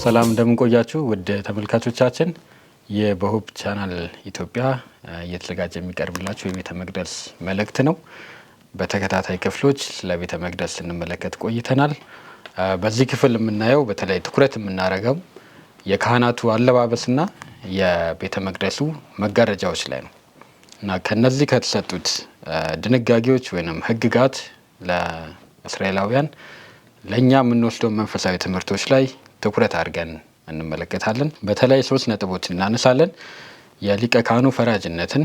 ሰላም እንደምን ቆያችሁ ውድ ተመልካቾቻችን። የበሆፕ ቻናል ኢትዮጵያ እየተዘጋጀ የሚቀርብላችሁ የቤተ መቅደስ መልእክት ነው። በተከታታይ ክፍሎች ስለ ቤተ መቅደስ ስንመለከት ቆይተናል። በዚህ ክፍል የምናየው በተለይ ትኩረት የምናደርገው የካህናቱ አለባበስና የቤተ መቅደሱ መጋረጃዎች ላይ ነው እና ከነዚህ ከተሰጡት ድንጋጌዎች ወይም ህግጋት ለእስራኤላውያን ለኛ የምንወስደው መንፈሳዊ ትምህርቶች ላይ ትኩረት አድርገን እንመለከታለን። በተለይ 3 ነጥቦችን እናነሳለን። የሊቀ ካህኑ ፈራጅነትን፣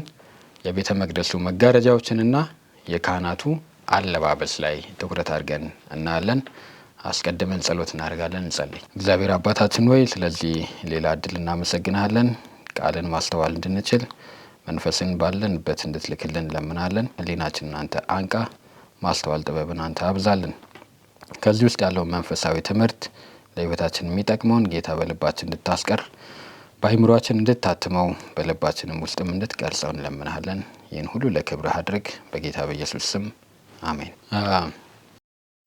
የቤተ መቅደሱ መጋረጃዎችንና የካህናቱ አለባበስ ላይ ትኩረት አድርገን እናያለን። አስቀድመን ጸሎት እናደርጋለን። እንጸልይ። እግዚአብሔር አባታችን ሆይ ስለዚህ ሌላ እድል እናመሰግናለን። ቃልን ማስተዋል እንድንችል መንፈስን ባለንበት እንድትልክልን እንለምናለን። ህሊናችንን አንተ አንቃ፣ ማስተዋል ጥበብን አንተ አብዛልን። ከዚህ ውስጥ ያለው መንፈሳዊ ትምህርት ለህይወታችን የሚጠቅመውን ጌታ በልባችን እንድታስቀር፣ በአይምሯችን እንድታትመው፣ በልባችንም ውስጥም እንድትቀርጸው እንለምናለን። ይህን ሁሉ ለክብርህ አድርግ፣ በጌታ በኢየሱስ ስም አሜን።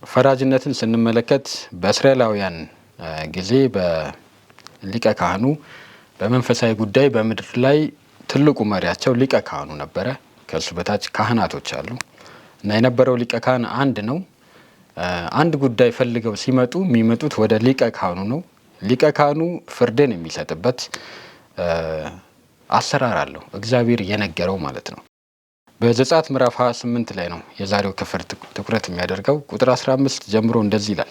ፈራጅነትን ስንመለከት በእስራኤላውያን ጊዜ በሊቀ ካህኑ በመንፈሳዊ ጉዳይ በምድር ላይ ትልቁ መሪያቸው ሊቀ ካህኑ ነበረ። ከእሱ በታች ካህናቶች አሉ እና የነበረው ሊቀ ካህን አንድ ነው። አንድ ጉዳይ ፈልገው ሲመጡ የሚመጡት ወደ ሊቀ ካህኑ ነው። ሊቀ ካህኑ ፍርድን የሚሰጥበት አሰራር አለው፣ እግዚአብሔር የነገረው ማለት ነው። በዘጸአት ምዕራፍ 28 ላይ ነው የዛሬው ክፍል ትኩረት የሚያደርገው። ቁጥር 15 ጀምሮ እንደዚህ ይላል።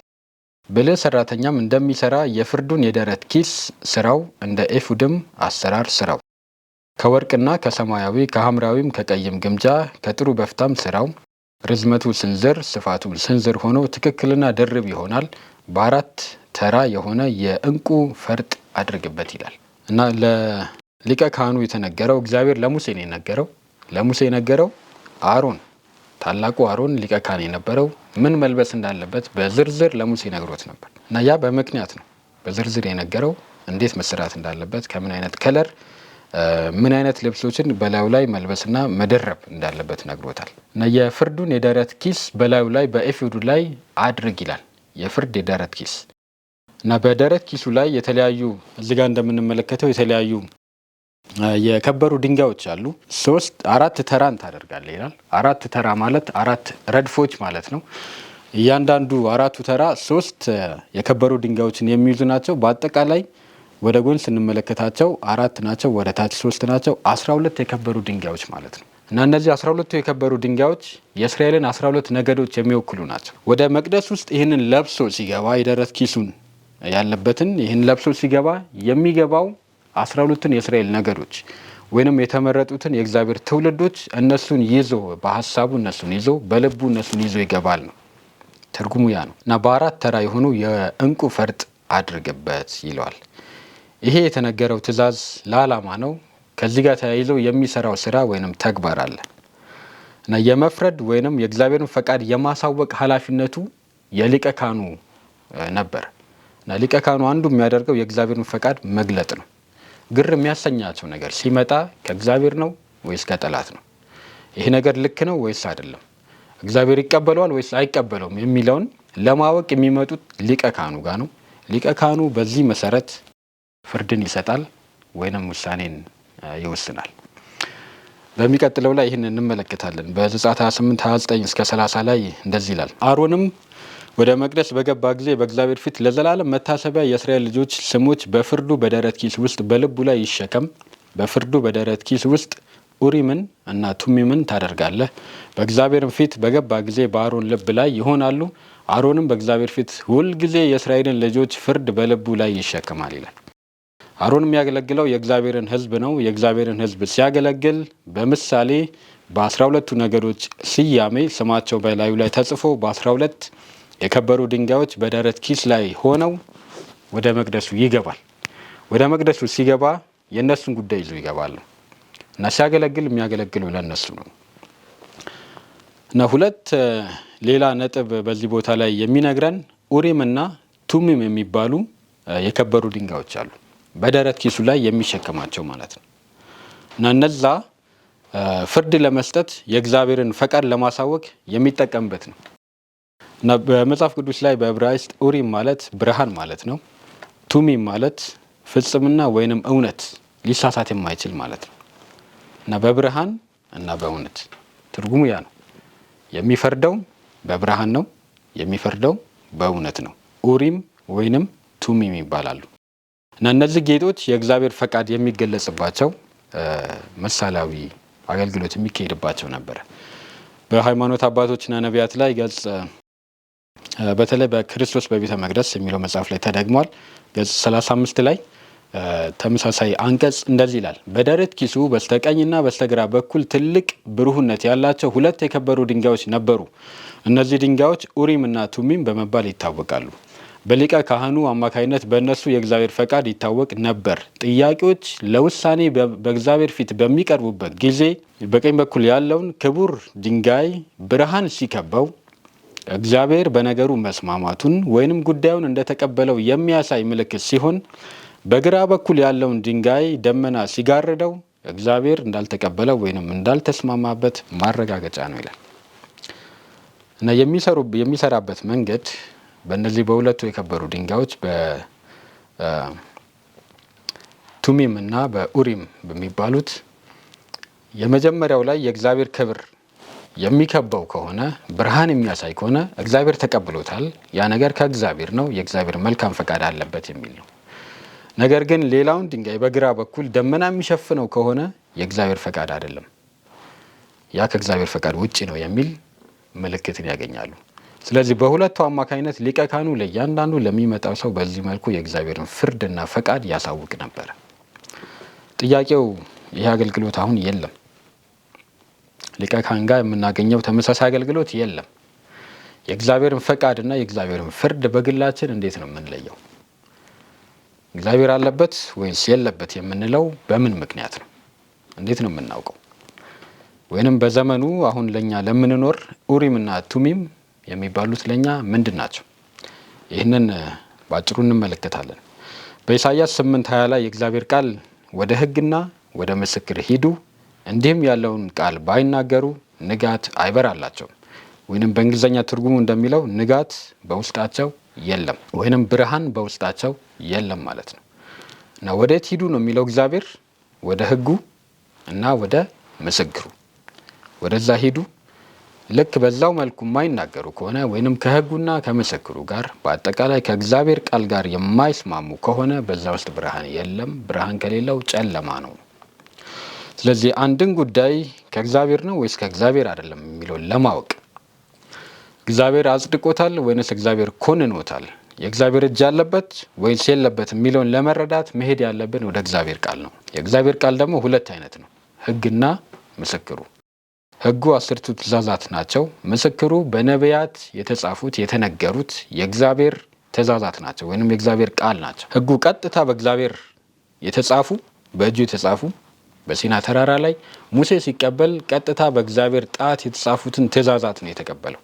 ብልህ ሰራተኛም እንደሚሰራ የፍርዱን የደረት ኪስ ስራው፣ እንደ ኤፉድም አሰራር ስራው፣ ከወርቅና ከሰማያዊ ከሐምራዊም ከቀይም ግምጃ ከጥሩ በፍታም ስራው፣ ርዝመቱ ስንዝር ስፋቱ ስንዝር ሆኖ ትክክልና ድርብ ይሆናል። በ4 ተራ የሆነ የእንቁ ፈርጥ አድርግበት ይላል እና ለሊቀ ካህኑ የተነገረው እግዚአብሔር ለሙሴ ነው የነገረው። ለሙሴ የነገረው አሮን፣ ታላቁ አሮን ሊቀ ካህን የነበረው ምን መልበስ እንዳለበት በዝርዝር ለሙሴ ነግሮት ነበር እና ያ በምክንያት ነው በዝርዝር የነገረው። እንዴት መሰራት እንዳለበት፣ ከምን አይነት ከለር ምን አይነት ልብሶችን በላዩ ላይ መልበስና መደረብ እንዳለበት ነግሮታል እና የፍርዱን የደረት ኪስ በላዩ ላይ በኤፉዱ ላይ አድርግ ይላል። የፍርድ የደረት ኪስ እና በደረት ኪሱ ላይ የተለያዩ እዚህ ጋር እንደምንመለከተው የተለያዩ የከበሩ ድንጋዮች አሉ። 4 ተራን ታደርጋለህ ይላል። 4 ተራ ማለት 4 ረድፎች ማለት ነው። እያንዳንዱ 4ቱ ተራ 3 የከበሩ ድንጋዮችን የሚይዙ ናቸው። በአጠቃላይ ወደ ጎን ስንመለከታቸው 4 ናቸው፣ ወደ ታች 3 ናቸው። 12 የከበሩ ድንጋዮች ማለት ነው እና እነዚህ 12ቱ የከበሩ ድንጋዮች የእስራኤልን 12 ነገዶች የሚወክሉ ናቸው። ወደ መቅደስ ውስጥ ይህንን ለብሶ ሲገባ የደረት ኪሱን ያለበትን ይህን ለብሶ ሲገባ የሚገባው 12ቱን የእስራኤል ነገዶች ወይንም የተመረጡትን የእግዚአብሔር ትውልዶች እነሱን ይዞ በሀሳቡ እነሱን ይዞ በልቡ እነሱን ይዞ ይገባል ነው ትርጉሙ ያ ነው እና በ4 ተራ የሆኑ የእንቁ ፈርጥ አድርግበት ይለዋል። ይሄ የተነገረው ትእዛዝ ለዓላማ ነው። ከዚህ ጋር ተያይዘው የሚሰራው ስራ ወይንም ተግባር አለ እና የመፍረድ ወይንም የእግዚአብሔርን ፈቃድ የማሳወቅ ኃላፊነቱ የሊቀ ካህኑ ነበር እና ሊቀ ካህኑ አንዱ የሚያደርገው የእግዚአብሔርን ፈቃድ መግለጥ ነው። ግር የሚያሰኛቸው ነገር ሲመጣ ከእግዚአብሔር ነው ወይስ ከጠላት ነው? ይሄ ነገር ልክ ነው ወይስ አይደለም? እግዚአብሔር ይቀበለዋል ወይስ አይቀበለውም የሚለውን ለማወቅ የሚመጡት ሊቀ ካህኑ ጋር ነው። ሊቀ ካህኑ በዚህ መሰረት ፍርድን ይሰጣል ወይንም ውሳኔን ይወስናል። በሚቀጥለው ላይ ይህን እንመለከታለን። በዘጸአት 28 29 እስከ 30 ላይ እንደዚህ ይላል። አሮንም ወደ መቅደስ በገባ ጊዜ በእግዚአብሔር ፊት ለዘላለም መታሰቢያ የእስራኤል ልጆች ስሞች በፍርዱ በደረት ኪስ ውስጥ በልቡ ላይ ይሸከም። በፍርዱ በደረት ኪስ ውስጥ ኡሪምን እና ቱሚምን ታደርጋለህ። በእግዚአብሔርም ፊት በገባ ጊዜ በአሮን ልብ ላይ ይሆናሉ። አሮንም በእግዚአብሔር ፊት ሁልጊዜ የእስራኤልን ልጆች ፍርድ በልቡ ላይ ይሸከማል ይላል። አሮን የሚያገለግለው የእግዚአብሔርን ሕዝብ ነው። የእግዚአብሔርን ሕዝብ ሲያገለግል በምሳሌ በ12ቱ ነገዶች ስያሜ ስማቸው በላዩ ላይ ተጽፎ በ12 የከበሩ ድንጋዮች በደረት ኪስ ላይ ሆነው ወደ መቅደሱ ይገባል። ወደ መቅደሱ ሲገባ የእነሱን ጉዳይ ይዞ ይገባል እና ሲያገለግል የሚያገለግለው ለእነሱ ነው እና 2 ሌላ ነጥብ በዚህ ቦታ ላይ የሚነግረን ኡሪም እና ቱሚም የሚባሉ የከበሩ ድንጋዮች አሉ በደረት ኪሱ ላይ የሚሸከማቸው ማለት ነው እና እነዛ ፍርድ ለመስጠት የእግዚአብሔርን ፈቃድ ለማሳወቅ የሚጠቀምበት ነው እና በመጽሐፍ ቅዱስ ላይ በዕብራይስጥ ኡሪም ማለት ብርሃን ማለት ነው። ቱሚም ማለት ፍጽምና ወይንም እውነት ሊሳሳት የማይችል ማለት ነው እና በብርሃን እና በእውነት ትርጉሙ ያ ነው። የሚፈርደው በብርሃን ነው፣ የሚፈርደው በእውነት ነው። ኡሪም ወይንም ቱሚም ይባላሉ እና እነዚህ ጌጦች የእግዚአብሔር ፈቃድ የሚገለጽባቸው ምሳሌያዊ አገልግሎት የሚካሄድባቸው ነበር። በሃይማኖት አባቶችና ነቢያት ላይ ገጽ በተለይ በክርስቶስ በቤተ መቅደስ የሚለው መጽሐፍ ላይ ተደግሟል። ገጽ 35 ላይ ተመሳሳይ አንቀጽ እንደዚህ ይላል። በደረት ኪሱ በስተቀኝና በስተግራ በኩል ትልቅ ብሩህነት ያላቸው 2 የከበሩ ድንጋዮች ነበሩ። እነዚህ ድንጋዮች ኡሪም እና ቱሚም በመባል ይታወቃሉ። በሊቀ ካህኑ አማካይነት በእነሱ የእግዚአብሔር ፈቃድ ይታወቅ ነበር። ጥያቄዎች ለውሳኔ በእግዚአብሔር ፊት በሚቀርቡበት ጊዜ በቀኝ በኩል ያለውን ክቡር ድንጋይ ብርሃን ሲከበው እግዚአብሔር በነገሩ መስማማቱን ወይንም ጉዳዩን እንደተቀበለው የሚያሳይ ምልክት ሲሆን፣ በግራ በኩል ያለውን ድንጋይ ደመና ሲጋርደው እግዚአብሔር እንዳልተቀበለው ወይንም እንዳልተስማማበት ማረጋገጫ ነው ይላል እና የሚሰራበት መንገድ በእነዚህ በሁለቱ የከበሩ ድንጋዮች በቱሚም እና በኡሪም በሚባሉት የመጀመሪያው ላይ የእግዚአብሔር ክብር የሚከበው ከሆነ ብርሃን የሚያሳይ ከሆነ እግዚአብሔር ተቀብሎታል። ያ ነገር ከእግዚአብሔር ነው፣ የእግዚአብሔር መልካም ፈቃድ አለበት የሚል ነው። ነገር ግን ሌላውን ድንጋይ በግራ በኩል ደመና የሚሸፍነው ከሆነ የእግዚአብሔር ፈቃድ አይደለም፣ ያ ከእግዚአብሔር ፈቃድ ውጪ ነው የሚል ምልክትን ያገኛሉ። ስለዚህ በሁለቱ አማካኝነት ሊቀ ካህኑ ለእያንዳንዱ ለሚመጣው ሰው በዚህ መልኩ የእግዚአብሔርን ፍርድና ፈቃድ ያሳውቅ ነበረ። ጥያቄው ይህ አገልግሎት አሁን የለም። ሊቀ ካህን ጋር የምናገኘው ተመሳሳይ አገልግሎት የለም። የእግዚአብሔርን ፈቃድና የእግዚአብሔርን ፍርድ በግላችን እንዴት ነው የምንለየው? እግዚአብሔር አለበት ወይስ የለበት የምንለው በምን ምክንያት ነው? እንዴት ነው የምናውቀው? ወይንም በዘመኑ አሁን ለኛ ለምንኖር ኡሪምና ቱሚም የሚባሉት ለኛ ምንድን ናቸው? ይህንን ባጭሩ እንመለከታለን። በኢሳይያስ 8:20 ላይ የእግዚአብሔር ቃል ወደ ሕግና ወደ ምስክር ሂዱ፣ እንዲህም ያለውን ቃል ባይናገሩ ንጋት አይበራላቸውም። ወይንም በእንግሊዝኛ ትርጉሙ እንደሚለው ንጋት በውስጣቸው የለም ወይንም ብርሃን በውስጣቸው የለም ማለት ነው እና ወዴት ሂዱ ነው የሚለው እግዚአብሔር? ወደ ሕጉ እና ወደ ምስክሩ ወደዛ ሂዱ። ልክ በዛው መልኩ የማይናገሩ ከሆነ ወይንም ከሕጉና ከምስክሩ ጋር በአጠቃላይ ከእግዚአብሔር ቃል ጋር የማይስማሙ ከሆነ በዛ ውስጥ ብርሃን የለም። ብርሃን ከሌለው ጨለማ ነው። ስለዚህ አንድን ጉዳይ ከእግዚአብሔር ነው ወይስ ከእግዚአብሔር አይደለም የሚለውን ለማወቅ እግዚአብሔር አጽድቆታል ወይንስ እግዚአብሔር ኮንኖታል፣ የእግዚአብሔር እጅ አለበት ወይስ የለበት የሚለውን ለመረዳት መሄድ ያለብን ወደ እግዚአብሔር ቃል ነው። የእግዚአብሔር ቃል ደግሞ 2 አይነት ነው፣ ሕግና ምስክሩ። ሕጉ 10ቱ ትእዛዛት ናቸው። ምስክሩ በነቢያት የተጻፉት የተነገሩት የእግዚአብሔር ትእዛዛት ናቸው ወይንም የእግዚአብሔር ቃል ናቸው። ሕጉ ቀጥታ በእግዚአብሔር የተጻፉ በእጁ የተጻፉ በሲና ተራራ ላይ ሙሴ ሲቀበል ቀጥታ በእግዚአብሔር ጣት የተጻፉትን ትእዛዛት ነው የተቀበለው።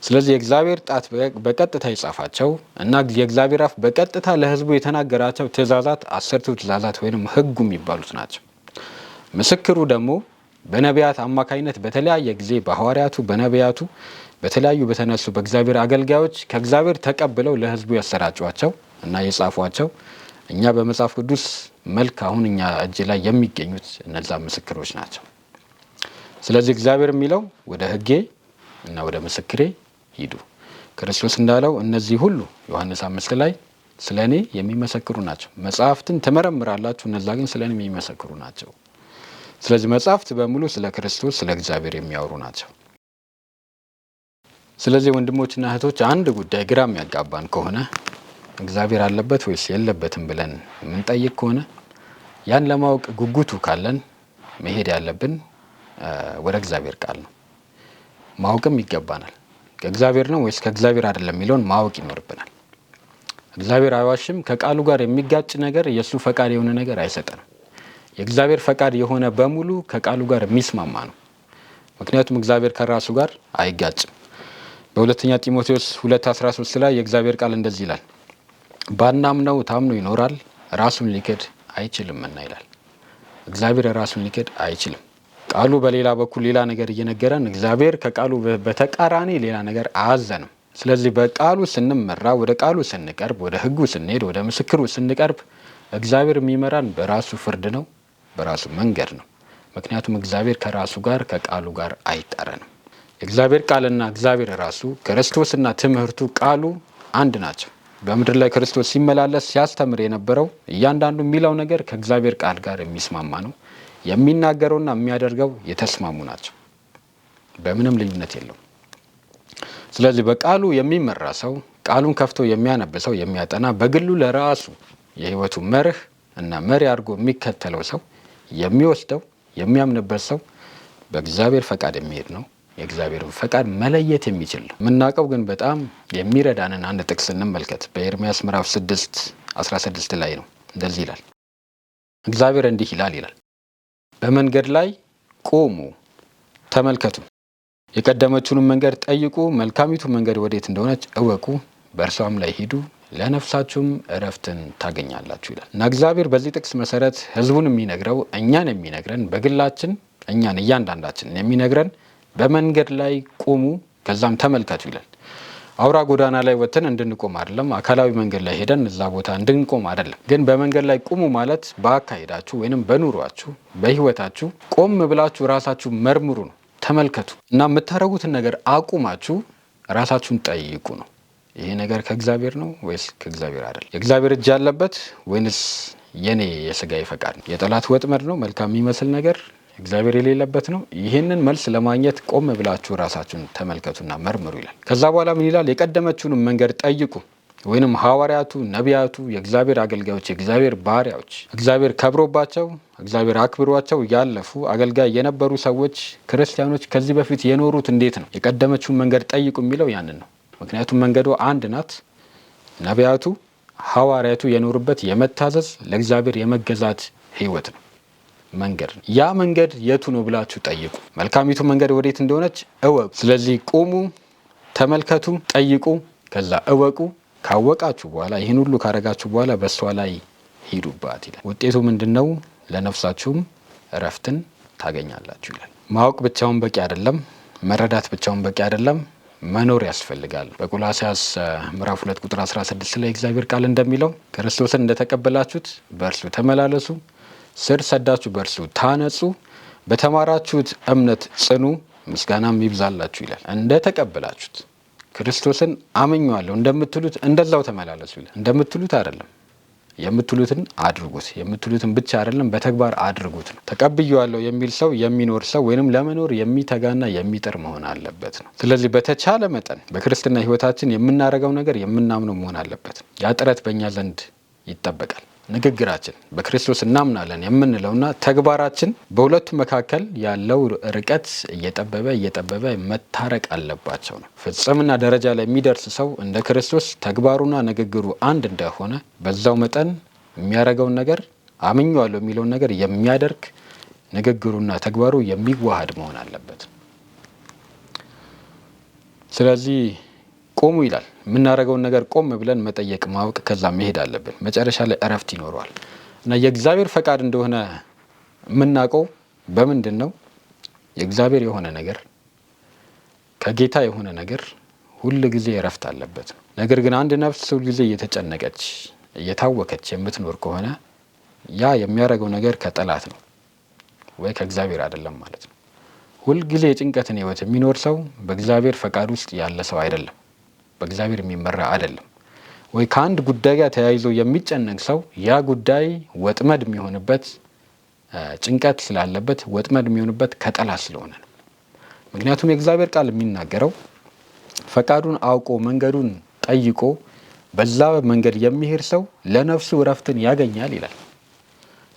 ስለዚህ የእግዚአብሔር ጣት በቀጥታ የጻፋቸው እና የእግዚአብሔር አፍ በቀጥታ ለሕዝቡ የተናገራቸው ትእዛዛት 10ቱ ትእዛዛት ወይንም ሕጉ የሚባሉት ናቸው። ምስክሩ ደግሞ በነቢያት አማካኝነት በተለያየ ጊዜ በሐዋርያቱ በነቢያቱ በተለያዩ በተነሱ በእግዚአብሔር አገልጋዮች ከእግዚአብሔር ተቀብለው ለሕዝቡ ያሰራጯቸው እና የጻፏቸው እኛ በመጽሐፍ ቅዱስ መልክ አሁን እኛ እጅ ላይ የሚገኙት እነዛ ምስክሮች ናቸው። ስለዚህ እግዚአብሔር የሚለው ወደ ሕጌ እና ወደ ምስክሬ ሂዱ። ክርስቶስ እንዳለው እነዚህ ሁሉ ዮሐንስ 5 ላይ ስለ እኔ የሚመሰክሩ ናቸው። መጽሐፍትን ትመረምራላችሁ፣ እነዛ ግን ስለ እኔ የሚመሰክሩ ናቸው። ስለዚህ መጽሐፍት በሙሉ ስለ ክርስቶስ ስለ እግዚአብሔር የሚያወሩ ናቸው። ስለዚህ ወንድሞችና እህቶች አንድ ጉዳይ ግራ የሚያጋባን ከሆነ እግዚአብሔር አለበት ወይስ የለበትም ብለን የምንጠይቅ ከሆነ ያን ለማወቅ ጉጉቱ ካለን መሄድ ያለብን ወደ እግዚአብሔር ቃል ነው። ማወቅም ይገባናል። ከእግዚአብሔር ነው ወይስ ከእግዚአብሔር አይደለም የሚለውን ማወቅ ይኖርብናል። እግዚአብሔር አይዋሽም። ከቃሉ ጋር የሚጋጭ ነገር የእሱ ፈቃድ የሆነ ነገር አይሰጠንም። የእግዚአብሔር ፈቃድ የሆነ በሙሉ ከቃሉ ጋር የሚስማማ ነው። ምክንያቱም እግዚአብሔር ከራሱ ጋር አይጋጭም። በሁለተኛ ጢሞቴዎስ 2:13 ላይ የእግዚአብሔር ቃል እንደዚህ ይላል፣ ባናምነው ታምኖ ይኖራል፣ ራሱን ሊክድ አይችልምና ይላል። እግዚአብሔር ራሱን ሊክድ አይችልም። ቃሉ በሌላ በኩል ሌላ ነገር እየነገረን እግዚአብሔር ከቃሉ በተቃራኒ ሌላ ነገር አያዘንም። ስለዚህ በቃሉ ስንመራ፣ ወደ ቃሉ ስንቀርብ፣ ወደ ሕጉ ስንሄድ፣ ወደ ምስክሩ ስንቀርብ እግዚአብሔር የሚመራን በራሱ ፍርድ ነው፣ በራሱ መንገድ ነው። ምክንያቱም እግዚአብሔር ከራሱ ጋር ከቃሉ ጋር አይጣረንም። የእግዚአብሔር ቃልና እግዚአብሔር ራሱ ክርስቶስና ትምህርቱ ቃሉ አንድ ናቸው። በምድር ላይ ክርስቶስ ሲመላለስ ሲያስተምር የነበረው እያንዳንዱ የሚለው ነገር ከእግዚአብሔር ቃል ጋር የሚስማማ ነው። የሚናገረውና የሚያደርገው የተስማሙ ናቸው። በምንም ልዩነት የለውም። ስለዚህ በቃሉ የሚመራ ሰው፣ ቃሉን ከፍቶ የሚያነብ ሰው፣ የሚያጠና በግሉ ለራሱ የህይወቱ መርህ እና መሪ አድርጎ የሚከተለው ሰው፣ የሚወስደው የሚያምንበት ሰው በእግዚአብሔር ፈቃድ የሚሄድ ነው። የእግዚአብሔርን ፈቃድ መለየት የሚችል ነው። የምናውቀው ግን በጣም የሚረዳንን አንድ ጥቅስ እንመልከት። በኤርምያስ ምዕራፍ 6:16 ላይ ነው። እንደዚህ ይላል፣ እግዚአብሔር እንዲህ ይላል፣ በመንገድ ላይ ቁሙ ተመልከቱ፣ የቀደመችውንም መንገድ ጠይቁ፣ መልካሚቱ መንገድ ወዴት እንደሆነች እወቁ፣ በእርሷም ላይ ሂዱ፣ ለነፍሳችሁም እረፍትን ታገኛላችሁ ይላል እና እግዚአብሔር በዚህ ጥቅስ መሰረት ህዝቡን የሚነግረው እኛን የሚነግረን በግላችን እኛን እያንዳንዳችን የሚነግረን በመንገድ ላይ ቁሙ ከዛም ተመልከቱ ይላል። አውራ ጎዳና ላይ ወጥተን እንድንቆም አይደለም። አካላዊ መንገድ ላይ ሄደን እዛ ቦታ እንድንቆም አይደለም። ግን በመንገድ ላይ ቁሙ ማለት በአካሄዳችሁ ወይንም በኑሯችሁ በህይወታችሁ ቆም ብላችሁ ራሳችሁ መርምሩ ነው። ተመልከቱ እና የምታደርጉትን ነገር አቁማችሁ ራሳችሁን ጠይቁ ነው። ይሄ ነገር ከእግዚአብሔር ነው ወይስ ከእግዚአብሔር አይደለም? የእግዚአብሔር እጅ ያለበት ወይንስ የኔ የስጋዬ ፈቃድ ነው? የጠላት ወጥመድ ነው መልካም የሚመስል ነገር እግዚአብሔር የሌለበት ነው? ይህንን መልስ ለማግኘት ቆም ብላችሁ ራሳችሁን ተመልከቱና መርምሩ ይላል። ከዛ በኋላ ምን ይላል? የቀደመችውንም መንገድ ጠይቁ። ወይንም ሐዋርያቱ፣ ነቢያቱ፣ የእግዚአብሔር አገልጋዮች፣ የእግዚአብሔር ባሪያዎች እግዚአብሔር ከብሮባቸው እግዚአብሔር አክብሯቸው ያለፉ አገልጋይ የነበሩ ሰዎች ክርስቲያኖች ከዚህ በፊት የኖሩት እንዴት ነው? የቀደመችውን መንገድ ጠይቁ የሚለው ያንን ነው። ምክንያቱም መንገዱ አንድ ናት። ነቢያቱ ሐዋርያቱ የኖሩበት የመታዘዝ ለእግዚአብሔር የመገዛት ህይወት ነው መንገድ ነው። ያ መንገድ የቱ ነው ብላችሁ ጠይቁ። መልካሚቱ መንገድ ወዴት እንደሆነች እወቁ። ስለዚህ ቁሙ፣ ተመልከቱ፣ ጠይቁ፣ ከዛ እወቁ። ካወቃችሁ በኋላ ይህን ሁሉ ካረጋችሁ በኋላ በእሷ ላይ ሂዱባት ይላል። ውጤቱ ምንድን ነው? ለነፍሳችሁም እረፍትን ታገኛላችሁ ይላል። ማወቅ ብቻውን በቂ አይደለም። መረዳት ብቻውን በቂ አይደለም። መኖር ያስፈልጋል። በቆላስይስ ምዕራፍ 2 ቁጥር 16 ላይ እግዚአብሔር ቃል እንደሚለው ክርስቶስን እንደተቀበላችሁት በእርሱ ተመላለሱ፣ ስር ሰዳችሁ በእርሱ ታነጹ፣ በተማራችሁት እምነት ጽኑ፣ ምስጋናም ይብዛላችሁ ይላል። እንደተቀበላችሁት ክርስቶስን አምኜዋለሁ እንደምትሉት እንደዛው ተመላለሱ ይላል። እንደምትሉት አይደለም፣ የምትሉትን አድርጉት። የምትሉትን ብቻ አይደለም በተግባር አድርጉት ነው። ተቀብዬዋለሁ የሚል ሰው የሚኖር ሰው ወይንም ለመኖር የሚተጋና የሚጥር መሆን አለበት ነው። ስለዚህ በተቻለ መጠን በክርስትና ህይወታችን የምናደርገው ነገር የምናምነው መሆን አለበት። ያ ጥረት በእኛ ዘንድ ይጠበቃል። ንግግራችን በክርስቶስ እናምናለን የምንለውና ተግባራችን በሁለቱ መካከል ያለው ርቀት እየጠበበ መታረቅ አለባቸው ነው። ፍጽምና ደረጃ ላይ የሚደርስ ሰው እንደ ክርስቶስ ተግባሩና ንግግሩ አንድ እንደሆነ በዛው መጠን የሚያደርገውን ነገር አምኜዋለሁ የሚለውን ነገር የሚያደርግ ንግግሩና ተግባሩ የሚዋሃድ መሆን አለበት። ስለዚህ ቆሙ ይላል። የምናደርገውን ነገር ቆም ብለን መጠየቅ፣ ማወቅ፣ ከዛ መሄድ አለብን። መጨረሻ ላይ እረፍት ይኖረዋል እና የእግዚአብሔር ፈቃድ እንደሆነ የምናውቀው በምንድን ነው? የእግዚአብሔር የሆነ ነገር ከጌታ የሆነ ነገር ሁል ጊዜ እረፍት አለበት ነው። ነገር ግን አንድ ነፍስ ሁል ጊዜ እየተጨነቀች እየታወከች የምትኖር ከሆነ ያ የሚያደርገው ነገር ከጠላት ነው ወይ ከእግዚአብሔር አይደለም ማለት ነው። ሁል ጊዜ የጭንቀትን ህይወት የሚኖር ሰው በእግዚአብሔር ፈቃድ ውስጥ ያለ ሰው አይደለም፣ በእግዚአብሔር የሚመራ አይደለም። ወይ ከአንድ ጉዳይ ጋር ተያይዞ የሚጨነቅ ሰው ያ ጉዳይ ወጥመድ የሚሆንበት ጭንቀት ስላለበት ወጥመድ የሚሆንበት ከጠላት ስለሆነ ነው። ምክንያቱም የእግዚአብሔር ቃል የሚናገረው ፈቃዱን አውቆ መንገዱን ጠይቆ በዛ መንገድ የሚሄድ ሰው ለነፍሱ እረፍትን ያገኛል ይላል።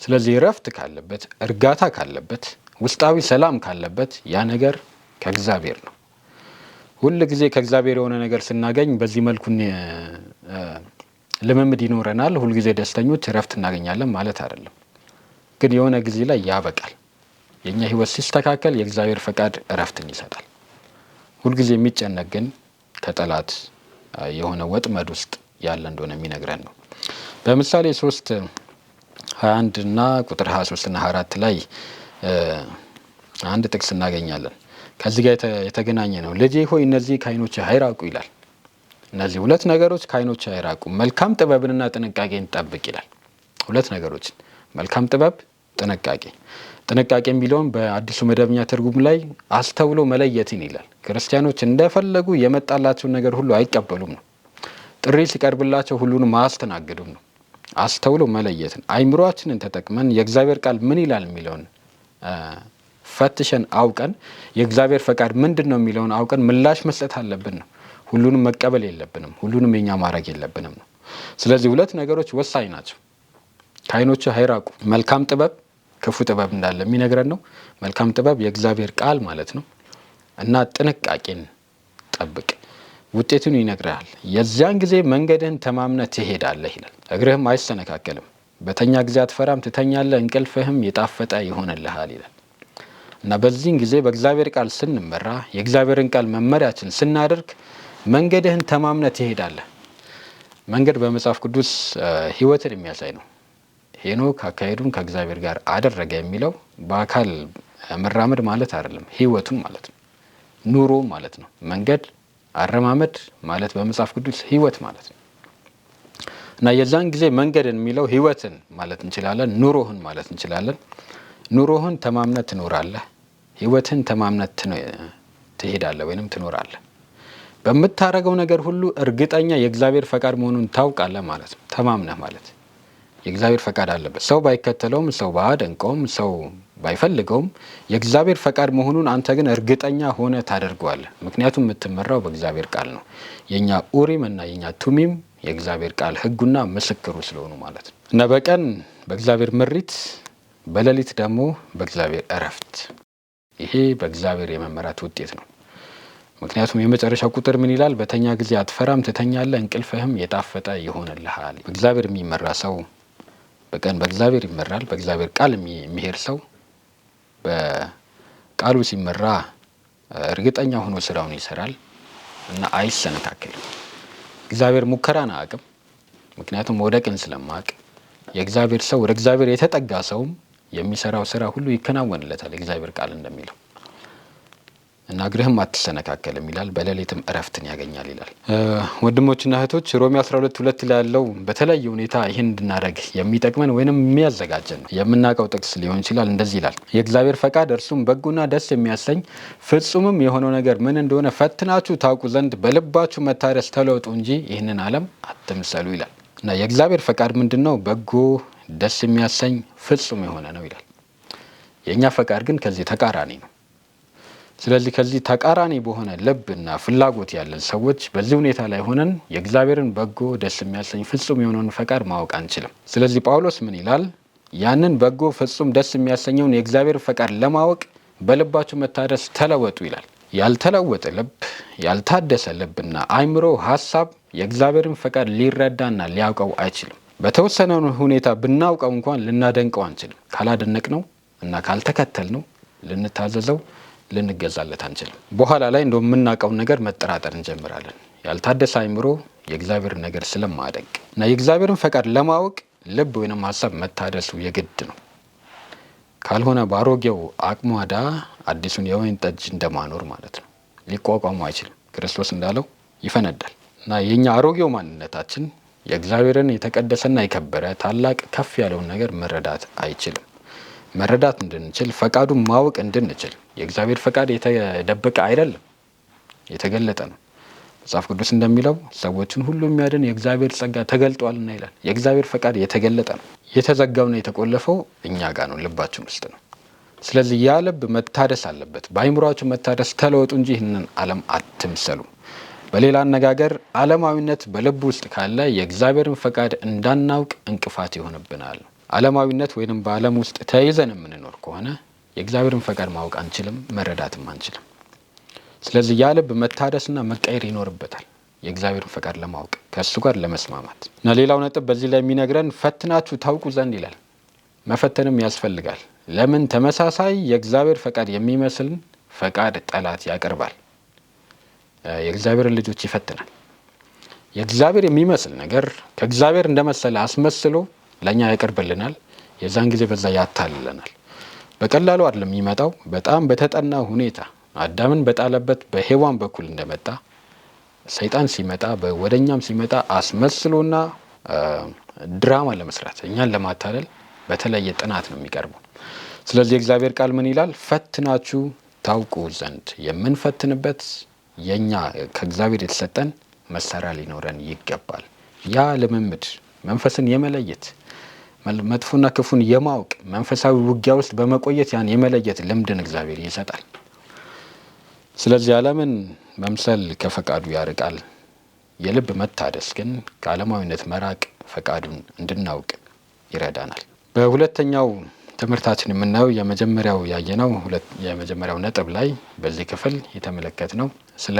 ስለዚህ እረፍት ካለበት፣ እርጋታ ካለበት፣ ውስጣዊ ሰላም ካለበት ያ ነገር ከእግዚአብሔር ነው። ሁል ጊዜ ከእግዚአብሔር የሆነ ነገር ስናገኝ በዚህ መልኩ ልምምድ ይኖረናል። ሁል ጊዜ ደስተኞች እረፍት እናገኛለን ማለት አይደለም። ግን የሆነ ጊዜ ላይ ያበቃል። የኛ ህይወት ሲስተካከል የእግዚአብሔር ፈቃድ እረፍትን ይሰጣል። ሁል ጊዜ የሚጨነቅ ግን ከጠላት የሆነ ወጥመድ ውስጥ ያለ እንደሆነ የሚነግረን ነው። በምሳሌ 3:21 እና ቁጥር 23 እና 24 ላይ አንድ ጥቅስ እናገኛለን። ከዚህ ጋር የተገናኘ ነው። ልጄ ሆይ እነዚህ ከዓይኖችህ አይራቁ ይላል። እነዚህ ሁለት ነገሮች ከዓይኖች አይራቁ፣ መልካም ጥበብንና ጥንቃቄን ጠብቅ ይላል። ሁለት ነገሮችን መልካም ጥበብ፣ ጥንቃቄ። ጥንቃቄ የሚለውን በአዲሱ መደበኛ ትርጉም ላይ አስተውሎ መለየትን ይላል። ክርስቲያኖች እንደፈለጉ የመጣላቸውን ነገር ሁሉ አይቀበሉም ነው። ጥሪ ሲቀርብላቸው ሁሉንም አያስተናግዱም ነው። አስተውሎ መለየትን፣ አይምሮአችንን ተጠቅመን የእግዚአብሔር ቃል ምን ይላል የሚለውን ፈትሸን አውቀን የእግዚአብሔር ፈቃድ ምንድን ነው የሚለውን አውቀን ምላሽ መስጠት አለብን ነው። ሁሉንም መቀበል የለብንም፣ ሁሉንም የኛ ማድረግ የለብንም ነው። ስለዚህ ሁለት ነገሮች ወሳኝ ናቸው። ከዓይኖች አይራቁ። መልካም ጥበብ ክፉ ጥበብ እንዳለ የሚነግረን ነው። መልካም ጥበብ የእግዚአብሔር ቃል ማለት ነው። እና ጥንቃቄን ጠብቅ፣ ውጤቱን ይነግርሃል። የዚያን ጊዜ መንገድህን ተማምነህ ትሄዳለህ ይላል። እግርህም አይሰነካከልም። በተኛ ጊዜ አትፈራም፣ ትተኛለህ፣ እንቅልፍህም የጣፈጠ ይሆንልሃል ይላል። እና በዚህን ጊዜ በእግዚአብሔር ቃል ስንመራ፣ የእግዚአብሔርን ቃል መመሪያችን ስናደርግ መንገድህን ተማምነህ ትሄዳለህ። መንገድ በመጽሐፍ ቅዱስ ሕይወትን የሚያሳይ ነው። ሄኖክ አካሄዱን ከእግዚአብሔር ጋር አደረገ የሚለው በአካል መራመድ ማለት አይደለም፣ ሕይወቱን ማለት ነው፣ ኑሮ ማለት ነው። መንገድ አረማመድ ማለት በመጽሐፍ ቅዱስ ሕይወት ማለት ነው። እና የዛን ጊዜ መንገድን የሚለው ሕይወትን ማለት እንችላለን፣ ኑሮህን ማለት እንችላለን። ኑሮህን ተማምነት ትኖራለህ፣ ሕይወትን ተማምነት ትሄዳለህ ወይንም ትኖራለህ። በምታደርገው ነገር ሁሉ እርግጠኛ የእግዚአብሔር ፈቃድ መሆኑን ታውቃለህ ማለት ነው። ተማምነህ ማለት የእግዚአብሔር ፈቃድ አለበት። ሰው ባይከተለውም፣ ሰው ባያደንቀውም፣ ሰው ባይፈልገውም የእግዚአብሔር ፈቃድ መሆኑን አንተ ግን እርግጠኛ ሆነ ታደርገዋለህ። ምክንያቱም የምትመራው በእግዚአብሔር ቃል ነው። የኛ ኡሪም እና የኛ ቱሚም የእግዚአብሔር ቃል ሕጉና ምስክሩ ስለሆኑ ማለት ነው። እና በቀን በእግዚአብሔር ምሪት፣ በሌሊት ደግሞ በእግዚአብሔር እረፍት። ይሄ በእግዚአብሔር የመመራት ውጤት ነው። ምክንያቱም የመጨረሻው ቁጥር ምን ይላል? በተኛ ጊዜ አትፈራም፣ ትተኛለህ፣ እንቅልፍህም የጣፈጠ ይሆንልሃል። በእግዚአብሔር የሚመራ ሰው በቀን በእግዚአብሔር ይመራል። በእግዚአብሔር ቃል የሚሄድ ሰው በቃሉ ሲመራ እርግጠኛ ሆኖ ስራውን ይሰራል እና አይሰነካከልም። እግዚአብሔር ሙከራን አያውቅም። ምክንያቱም መውደቅን ስለማያውቅ የእግዚአብሔር ሰው ወደ እግዚአብሔር የተጠጋ ሰውም የሚሰራው ስራ ሁሉ ይከናወንለታል። የእግዚአብሔር ቃል እንደሚለው እና እግርህም አትሰነካከልም ይላል። በሌሊትም እረፍትን ያገኛል ይላል። ወንድሞችና እህቶች ሮሜ 12:2 ላይ ያለው በተለየ ሁኔታ ይህን እንድናደርግ የሚጠቅመን ወይንም የሚያዘጋጀን ነው። የምናውቀው ጥቅስ ሊሆን ይችላል። እንደዚህ ይላል፣ የእግዚአብሔር ፈቃድ እርሱም በጎና ደስ የሚያሰኝ ፍጹምም የሆነው ነገር ምን እንደሆነ ፈትናችሁ ታውቁ ዘንድ በልባችሁ መታደስ ተለወጡ እንጂ ይህንን ዓለም አትምሰሉ ይላል። እና የእግዚአብሔር ፈቃድ ምንድን ነው? በጎ፣ ደስ የሚያሰኝ ፍጹም የሆነ ነው ይላል። የእኛ ፈቃድ ግን ከዚህ ተቃራኒ ነው። ስለዚህ ከዚህ ተቃራኒ በሆነ ልብና ፍላጎት ያለን ሰዎች በዚህ ሁኔታ ላይ ሆነን የእግዚአብሔርን በጎ፣ ደስ የሚያሰኝ ፍጹም የሆነውን ፈቃድ ማወቅ አንችልም። ስለዚህ ጳውሎስ ምን ይላል? ያንን በጎ፣ ፍጹም፣ ደስ የሚያሰኘውን የእግዚአብሔር ፈቃድ ለማወቅ በልባችሁ መታደስ ተለወጡ ይላል። ያልተለወጠ ልብ፣ ያልታደሰ ልብና አይምሮ፣ ሀሳብ የእግዚአብሔርን ፈቃድ ሊረዳና ሊያውቀው አይችልም። በተወሰነ ሁኔታ ብናውቀው እንኳን ልናደንቀው አንችልም። ካላደነቅ ነው እና ካልተከተል ነው ልንታዘዘው ልንገዛለት አንችልም። በኋላ ላይ እንደው የምናውቀውን ነገር መጠራጠር እንጀምራለን። ያልታደሰ አይምሮ የእግዚአብሔርን ነገር ስለማያደንቅ እና የእግዚአብሔርን ፈቃድ ለማወቅ ልብ ወይንም ሀሳብ መታደሱ የግድ ነው። ካልሆነ በአሮጌው አቅሟዳ አዲሱን የወይን ጠጅ እንደማኖር ማለት ነው። ሊቋቋሙ አይችልም። ክርስቶስ እንዳለው ይፈነዳል። እና የኛ አሮጌው ማንነታችን የእግዚአብሔርን የተቀደሰና የከበረ ታላቅ ከፍ ያለውን ነገር መረዳት አይችልም። መረዳት እንድንችል ፈቃዱን ማወቅ እንድንችል የእግዚአብሔር ፈቃድ የተደበቀ አይደለም፣ የተገለጠ ነው። መጽሐፍ ቅዱስ እንደሚለው ሰዎችን ሁሉ የሚያድን የእግዚአብሔር ጸጋ ተገልጧልና ይላል። የእግዚአብሔር ፈቃድ የተገለጠ ነው። የተዘጋውና የተቆለፈው እኛ ጋር ነው፣ ልባችን ውስጥ ነው። ስለዚህ ያ ልብ መታደስ አለበት። በአይምሯችሁ መታደስ ተለወጡ እንጂ ይህንን ዓለም አትምሰሉ። በሌላ አነጋገር ዓለማዊነት በልብ ውስጥ ካለ የእግዚአብሔርን ፈቃድ እንዳናውቅ እንቅፋት ይሆንብናል። ዓለማዊነት ወይንም በዓለም ውስጥ ተይዘን የምንኖር ከሆነ የእግዚአብሔርን ፈቃድ ማወቅ አንችልም፣ መረዳትም አንችልም። ስለዚህ ያ ልብ መታደስና መቀየር ይኖርበታል የእግዚአብሔርን ፈቃድ ለማወቅ ከእሱ ጋር ለመስማማት እና ሌላው ነጥብ በዚህ ላይ የሚነግረን ፈትናችሁ ታውቁ ዘንድ ይላል። መፈተንም ያስፈልጋል። ለምን? ተመሳሳይ የእግዚአብሔር ፈቃድ የሚመስልን ፈቃድ ጠላት ያቀርባል። የእግዚአብሔርን ልጆች ይፈትናል። የእግዚአብሔር የሚመስል ነገር ከእግዚአብሔር እንደመሰለ አስመስሎ ለእኛ ያቀርብልናል። የዛን ጊዜ በዛ ያታልለናል። በቀላሉ አይደለም የሚመጣው። በጣም በተጠና ሁኔታ አዳምን በጣለበት በሔዋን በኩል እንደመጣ ሰይጣን ሲመጣ ወደኛም ሲመጣ አስመስሎና ድራማ ለመስራት እኛን ለማታለል በተለየ ጥናት ነው የሚቀርበው። ስለዚህ እግዚአብሔር ቃል ምን ይላል? ፈትናችሁ ታውቁ ዘንድ የምንፈትንበት የኛ ከእግዚአብሔር የተሰጠን መሳሪያ ሊኖረን ይገባል። ያ ልምምድ መንፈስን የመለየት መጥፎና ክፉን የማወቅ መንፈሳዊ ውጊያ ውስጥ በመቆየት ያን የመለየት ልምድን እግዚአብሔር ይሰጣል። ስለዚህ ዓለምን መምሰል ከፈቃዱ ያርቃል። የልብ መታደስ ግን ከዓለማዊነት መራቅ ፈቃዱን እንድናውቅ ይረዳናል። በሁለተኛው ትምህርታችን የምናየው የመጀመሪያው ነጥብ ላይ በዚህ ክፍል የተመለከትነው ስለ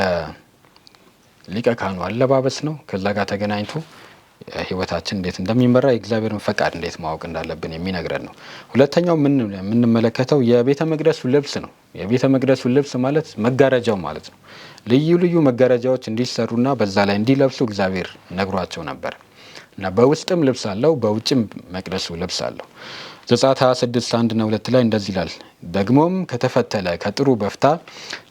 ሊቀ ካህኑ አለባበስ ነው። ከዛ ጋር ተገናኝቶ ህይወታችን እንዴት እንደሚመራ የእግዚአብሔርን ፈቃድ እንዴት ማወቅ እንዳለብን የሚነግረን ነው። ሁለተኛው የምንመለከተው የቤተ መቅደሱ ልብስ ነው። የቤተ መቅደሱ ልብስ ማለት መጋረጃው ማለት ነው። ልዩ ልዩ መጋረጃዎች እንዲሰሩና በዛ ላይ እንዲለብሱ እግዚአብሔር ነግሯቸው ነበር እና በውስጥም ልብስ አለው፣ በውጭም መቅደሱ ልብስ አለው። ዘጸአት 26:1-2 ላይ እንደዚህ ይላል። ደግሞም ከተፈተለ ከጥሩ በፍታ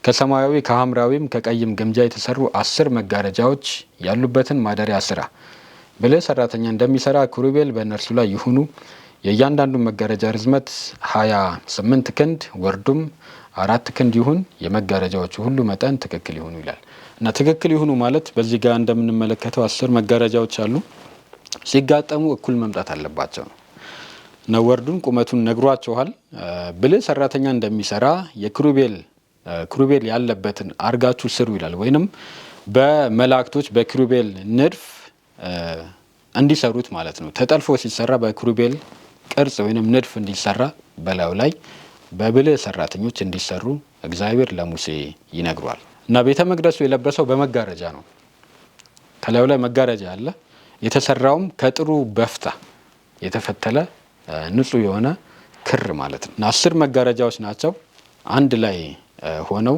ከሰማያዊ ከሐምራዊም ከቀይም ግምጃ የተሰሩ 10 መጋረጃዎች ያሉበትን ማደሪያ ስራ። ብልህ ሰራተኛ እንደሚሰራ ኪሩቤል በእነርሱ ላይ ይሁኑ። የእያንዳንዱ መጋረጃ ርዝመት 28 ክንድ ወርዱም 4 ክንድ ይሁን። የመጋረጃዎቹ ሁሉ መጠን ትክክል ይሁኑ ይላል እና ትክክል ይሁኑ ማለት በዚህ ጋር እንደምንመለከተው 10 መጋረጃዎች አሉ። ሲጋጠሙ እኩል መምጣት አለባቸው ነው እና ወርዱን ቁመቱን ነግሯቸዋል። ብልህ ሰራተኛ እንደሚሰራ የኪሩቤል ያለበትን አርጋችሁ ስሩ ይላል። ወይንም በመላእክቶች በኪሩቤል ንድፍ እንዲሰሩት ማለት ነው። ተጠልፎ ሲሰራ በኪሩቤል ቅርጽ ወይንም ንድፍ እንዲሰራ በላዩ ላይ በብልህ ሰራተኞች እንዲሰሩ እግዚአብሔር ለሙሴ ይነግሯል እና ቤተ መቅደሱ የለበሰው በመጋረጃ ነው። ከላዩ ላይ መጋረጃ አለ። የተሰራውም ከጥሩ በፍታ የተፈተለ ንጹህ የሆነ ክር ማለት ነው እና 10 መጋረጃዎች ናቸው። አንድ ላይ ሆነው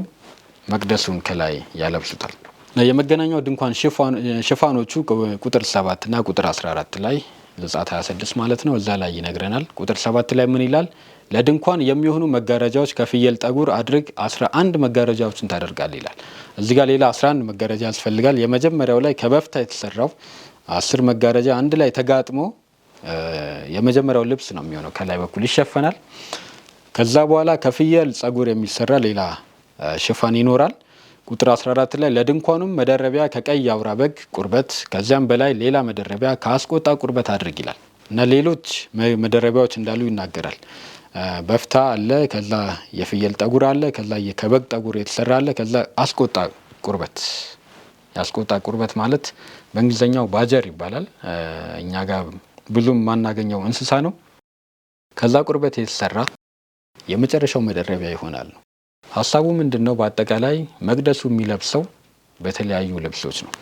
መቅደሱን ከላይ ያለብሱታል። የመገናኛው ድንኳን ሽፋኖቹ ቁጥር 7 እና ቁጥር 14 ላይ ዘጸአት 26 ማለት ነው እዛ ላይ ይነግረናል። ቁጥር 7 ላይ ምን ይላል? ለድንኳን የሚሆኑ መጋረጃዎች ከፍየል ጠጉር አድርግ 11 መጋረጃዎችን ታደርጋል ይላል። እዚህ ጋር ሌላ 11 መጋረጃ ያስፈልጋል። የመጀመሪያው ላይ ከበፍታ የተሰራው 10 መጋረጃ አንድ ላይ ተጋጥሞ የመጀመሪያው ልብስ ነው የሚሆነው፣ ከላይ በኩል ይሸፈናል። ከዛ በኋላ ከፍየል ጸጉር የሚሰራ ሌላ ሽፋን ይኖራል። ቁጥር 14 ላይ ለድንኳኑም መደረቢያ ከቀይ አውራ በግ ቁርበት ከዚያም በላይ ሌላ መደረቢያ ከአስቆጣ ቁርበት አድርግ ይላል እና ሌሎች መደረቢያዎች እንዳሉ ይናገራል። በፍታ አለ፣ ከዛ የፍየል ጠጉር አለ፣ ከዛ ከበግ ጠጉር የተሰራ አለ፣ ከዛ አስቆጣ ቁርበት። የአስቆጣ ቁርበት ማለት በእንግሊዝኛው ባጀር ይባላል። እኛ ጋር ብዙም ማናገኘው እንስሳ ነው። ከዛ ቁርበት የተሰራ የመጨረሻው መደረቢያ ይሆናል ነው። ሀሳቡ ምንድን ነው? በአጠቃላይ መቅደሱ የሚለብሰው በተለያዩ ልብሶች ነው።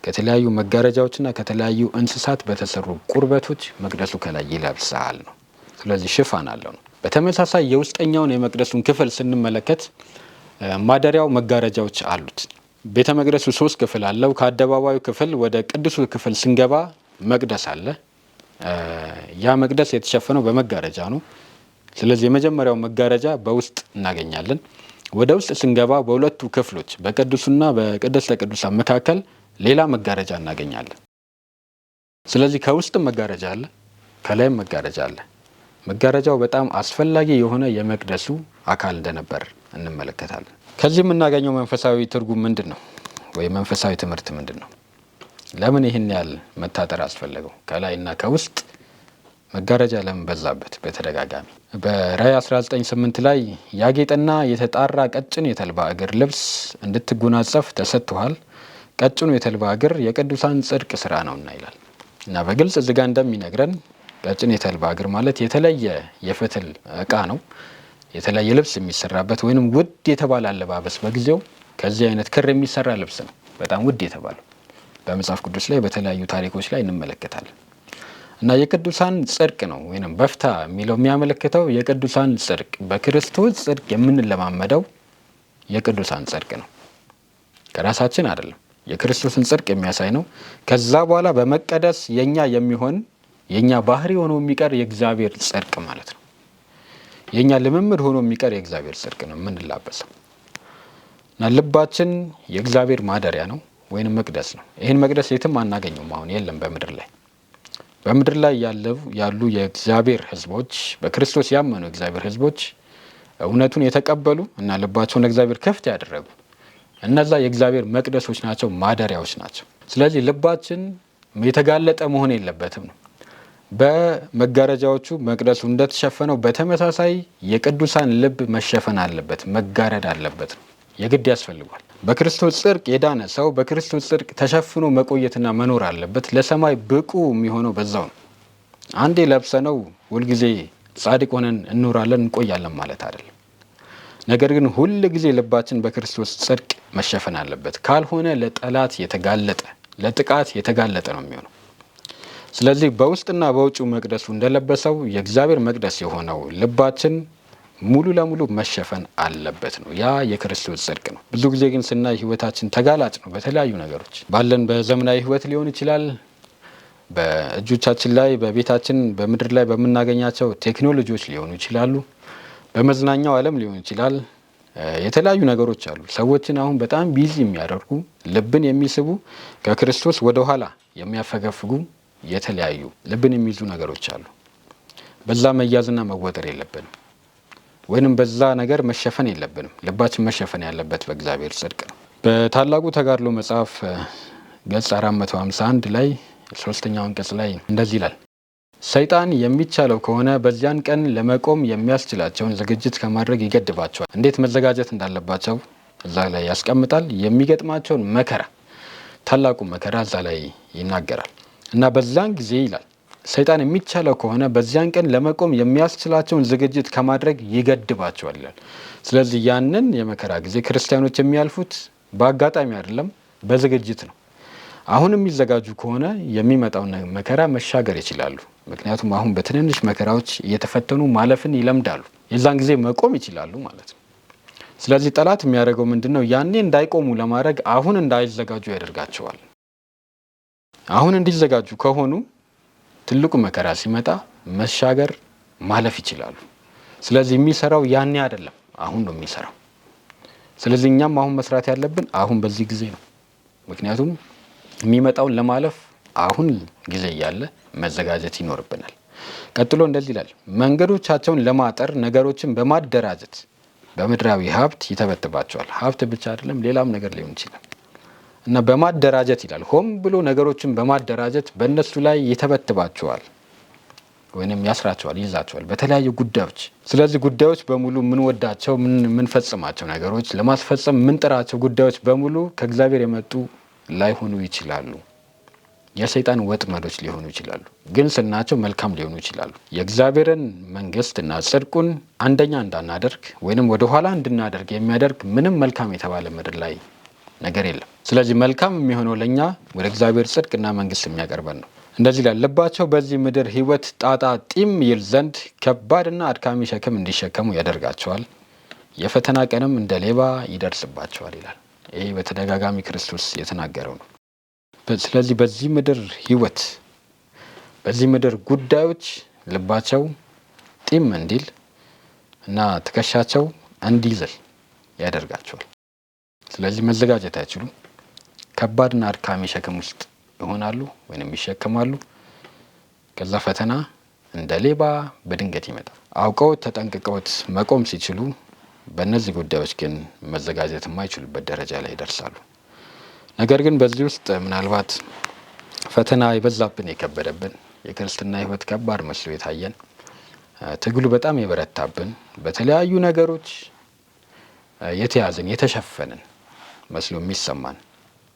ከተለያዩ መጋረጃዎችና ከተለያዩ እንስሳት በተሰሩ ቁርበቶች መቅደሱ ከላይ ይለብሳል ነው። ስለዚህ ሽፋን አለው ነው። በተመሳሳይ የውስጠኛውን የመቅደሱን ክፍል ስንመለከት ማደሪያው መጋረጃዎች አሉት። ቤተ መቅደሱ 3 ክፍል አለው። ከአደባባዩ ክፍል ወደ ቅዱሱ ክፍል ስንገባ መቅደስ አለ። ያ መቅደስ የተሸፈነው በመጋረጃ ነው። ስለዚህ የመጀመሪያው መጋረጃ በውስጥ እናገኛለን። ወደ ውስጥ ስንገባ በሁለቱ ክፍሎች በቅዱሱና በቅድስተ ቅዱሳን መካከል ሌላ መጋረጃ እናገኛለን። ስለዚህ ከውስጥም መጋረጃ አለ፣ ከላይም መጋረጃ አለ። መጋረጃው በጣም አስፈላጊ የሆነ የመቅደሱ አካል እንደነበር እንመለከታለን። ከዚህ የምናገኘው መንፈሳዊ ትርጉም ምንድን ነው? ወይ መንፈሳዊ ትምህርት ምንድን ነው? ለምን ይህን ያህል መታጠር አስፈለገው? ከላይና ከውስጥ መጋረጃ ለምን በዛበት? በተደጋጋሚ በራዕይ 19:8 ላይ ያጌጠና የተጣራ ቀጭን የተልባ እግር ልብስ እንድትጎናጸፍ ተሰጥቷል። ቀጭኑ የተልባ እግር የቅዱሳን ጽድቅ ስራ ነውና ይላል እና በግልጽ እዚጋ እንደሚነግረን ቀጭን የተልባ እግር ማለት የተለየ የፈትል እቃ ነው። የተለያየ ልብስ የሚሰራበት ወይንም ውድ የተባለ አለባበስ በጊዜው ከዚህ አይነት ክር የሚሰራ ልብስ ነው። በጣም ውድ የተባለው በመጽሐፍ ቅዱስ ላይ በተለያዩ ታሪኮች ላይ እንመለከታለን እና የቅዱሳን ጽድቅ ነው። ወይንም በፍታ የሚለው የሚያመለክተው የቅዱሳን ጽድቅ፣ በክርስቶስ ጽድቅ የምንለማመደው የቅዱሳን ጽድቅ ነው። ከራሳችን አይደለም፣ የክርስቶስን ጽድቅ የሚያሳይ ነው። ከዛ በኋላ በመቀደስ የኛ የሚሆን የኛ ባህሪ ሆኖ የሚቀር የእግዚአብሔር ጽድቅ ማለት ነው። የኛ ልምምድ ሆኖ የሚቀር የእግዚአብሔር ጽድቅ ነው የምንላበሰው እና ልባችን የእግዚአብሔር ማደሪያ ነው። ወይንም መቅደስ ነው። ይህን መቅደስ የትም አናገኘውም፣ አሁን የለም በምድር ላይ። በምድር ላይ ያሉ የእግዚአብሔር ሕዝቦች በክርስቶስ ያመኑ የእግዚአብሔር ሕዝቦች እውነቱን የተቀበሉ እና ልባቸውን ለእግዚአብሔር ክፍት ያደረጉ እነዛ የእግዚአብሔር መቅደሶች ናቸው፣ ማደሪያዎች ናቸው። ስለዚህ ልባችን የተጋለጠ መሆን የለበትም ነው። በመጋረጃዎቹ መቅደሱ እንደተሸፈነው በተመሳሳይ የቅዱሳን ልብ መሸፈን አለበት፣ መጋረድ አለበት ነው። የግድ ያስፈልጓል። በክርስቶስ ጽድቅ የዳነ ሰው በክርስቶስ ጽድቅ ተሸፍኖ መቆየትና መኖር አለበት። ለሰማይ ብቁ የሚሆነው በዛው ነው። አንዴ ለብሰነው ሁልጊዜ ጻድቅ ሆነን እንኖራለን እንቆያለን ማለት አይደለም። ነገር ግን ሁል ጊዜ ልባችን በክርስቶስ ጽድቅ መሸፈን አለበት። ካልሆነ ለጠላት የተጋለጠ ለጥቃት የተጋለጠ ነው የሚሆነው። ስለዚህ በውስጥና በውጭው መቅደሱ እንደለበሰው የእግዚአብሔር መቅደስ የሆነው ልባችን ሙሉ ለሙሉ መሸፈን አለበት ነው። ያ የክርስቶስ ጽድቅ ነው። ብዙ ጊዜ ግን ስናይ ህይወታችን ተጋላጭ ነው። በተለያዩ ነገሮች ባለን በዘመናዊ ህይወት ሊሆን ይችላል፣ በእጆቻችን ላይ በቤታችን በምድር ላይ በምናገኛቸው ቴክኖሎጂዎች ሊሆኑ ይችላሉ፣ በመዝናኛው ዓለም ሊሆን ይችላል። የተለያዩ ነገሮች አሉ ሰዎችን አሁን በጣም ቢዚ የሚያደርጉ ልብን የሚስቡ ከክርስቶስ ወደ ኋላ የሚያፈገፍጉ የተለያዩ ልብን የሚይዙ ነገሮች አሉ። በዛ መያዝና መወጠር የለብንም፣ ወይንም በዛ ነገር መሸፈን የለብንም። ልባችን መሸፈን ያለበት በእግዚአብሔር ጽድቅ ነው። በታላቁ ተጋድሎ መጽሐፍ ገጽ 451 ላይ 3ኛው አንቀጽ ላይ እንደዚህ ይላል። ሰይጣን የሚቻለው ከሆነ በዚያን ቀን ለመቆም የሚያስችላቸውን ዝግጅት ከማድረግ ይገድባቸዋል። እንዴት መዘጋጀት እንዳለባቸው እዛ ላይ ያስቀምጣል። የሚገጥማቸውን መከራ፣ ታላቁ መከራ እዛ ላይ ይናገራል። እና በዛን ጊዜ ይላል ሰይጣን የሚቻለው ከሆነ በዚያን ቀን ለመቆም የሚያስችላቸውን ዝግጅት ከማድረግ ይገድባቸዋል ይላል። ስለዚህ ያንን የመከራ ጊዜ ክርስቲያኖች የሚያልፉት በአጋጣሚ አይደለም፣ በዝግጅት ነው። አሁን የሚዘጋጁ ከሆነ የሚመጣውን መከራ መሻገር ይችላሉ። ምክንያቱም አሁን በትንንሽ መከራዎች እየተፈተኑ ማለፍን ይለምዳሉ። የዛን ጊዜ መቆም ይችላሉ ማለት ነው። ስለዚህ ጠላት የሚያደርገው ምንድን ነው? ያኔ እንዳይቆሙ ለማድረግ አሁን እንዳይዘጋጁ ያደርጋቸዋል። አሁን እንዲዘጋጁ ከሆኑ ትልቁ መከራ ሲመጣ መሻገር ማለፍ ይችላሉ። ስለዚህ የሚሰራው ያኔ አይደለም፣ አሁን ነው የሚሰራው። ስለዚህ እኛም አሁን መስራት ያለብን አሁን በዚህ ጊዜ ነው። ምክንያቱም የሚመጣውን ለማለፍ አሁን ጊዜ እያለ መዘጋጀት ይኖርብናል። ቀጥሎ እንደዚህ ይላል፣ መንገዶቻቸውን ለማጠር ነገሮችን በማደራጀት በምድራዊ ሀብት ይተበትባቸዋል። ሀብት ብቻ አይደለም፣ ሌላም ነገር ሊሆን ይችላል እና በማደራጀት ይላል። ሆን ብሎ ነገሮችን በማደራጀት በእነሱ ላይ ይተበትባቸዋል ወይንም ያስራቸዋል፣ ይይዛቸዋል በተለያዩ ጉዳዮች። ስለዚህ ጉዳዮች በሙሉ የምንወዳቸው የምንፈጽማቸው ነገሮች ለማስፈጸም የምንጥራቸው ጉዳዮች በሙሉ ከእግዚአብሔር የመጡ ላይሆኑ ይችላሉ። የሰይጣን ወጥመዶች ሊሆኑ ይችላሉ። ግን ስናቸው መልካም ሊሆኑ ይችላሉ። የእግዚአብሔርን መንግስትና ጽድቁን አንደኛ እንዳናደርግ ወይንም ወደ ኋላ እንድናደርግ የሚያደርግ ምንም መልካም የተባለ ምድር ላይ ነገር የለም። ስለዚህ መልካም የሚሆነው ለእኛ ወደ እግዚአብሔር ጽድቅና መንግስት የሚያቀርበን ነው። እንደዚህ ላይ ልባቸው በዚህ ምድር ህይወት ጣጣ ጢም ይል ዘንድ ከባድና አድካሚ ሸክም እንዲሸከሙ ያደርጋቸዋል። የፈተና ቀንም እንደ ሌባ ይደርስባቸዋል ይላል። ይህ በተደጋጋሚ ክርስቶስ የተናገረው ነው። ስለዚህ በዚህ ምድር ህይወት በዚህ ምድር ጉዳዮች ልባቸው ጢም እንዲል እና ትከሻቸው እንዲዝል ያደርጋቸዋል። ስለዚህ መዘጋጀት አይችሉም። ከባድና አድካሚ ሸክም ውስጥ ይሆናሉ ወይንም ይሸከማሉ። ከዛ ፈተና እንደ ሌባ በድንገት ይመጣል። አውቀው ተጠንቅቀውት መቆም ሲችሉ በእነዚህ ጉዳዮች ግን መዘጋጀት የማይችሉበት ደረጃ ላይ ይደርሳሉ። ነገር ግን በዚህ ውስጥ ምናልባት ፈተና የበዛብን የከበደብን የክርስትና ህይወት ከባድ መስሎ የታየን ትግሉ በጣም የበረታብን በተለያዩ ነገሮች የተያዝን የተሸፈንን መስሎ የሚሰማን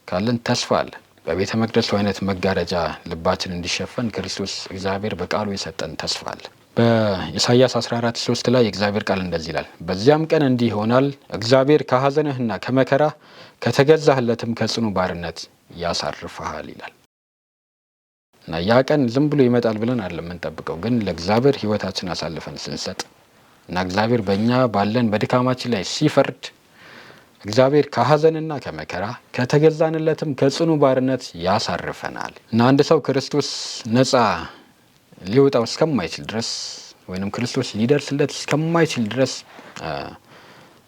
ካለን ተስፋ አለ። በቤተ መቅደሱ አይነት መጋረጃ ልባችን እንዲሸፈን ክርስቶስ እግዚአብሔር በቃሉ የሰጠን ተስፋ አለ። በኢሳይያስ 14:3 ላይ የእግዚአብሔር ቃል እንደዚህ ይላል፣ በዚያም ቀን እንዲህ ይሆናል፣ እግዚአብሔር ከሐዘንህና ከመከራ ከተገዛህለትም ከጽኑ ባርነት ያሳርፍሃል ይላል። እና ያ ቀን ዝም ብሎ ይመጣል ብለን አይደለም የምንጠብቀው፣ ግን ለእግዚአብሔር ህይወታችን አሳልፈን ስንሰጥ እና እግዚአብሔር በእኛ ባለን በድካማችን ላይ ሲፈርድ እግዚአብሔር ከሐዘንና ከመከራ ከተገዛንለትም ከጽኑ ባርነት ያሳርፈናል። እና አንድ ሰው ክርስቶስ ነፃ ሊወጣው እስከማይችል ድረስ ወይንም ክርስቶስ ሊደርስለት እስከማይችል ድረስ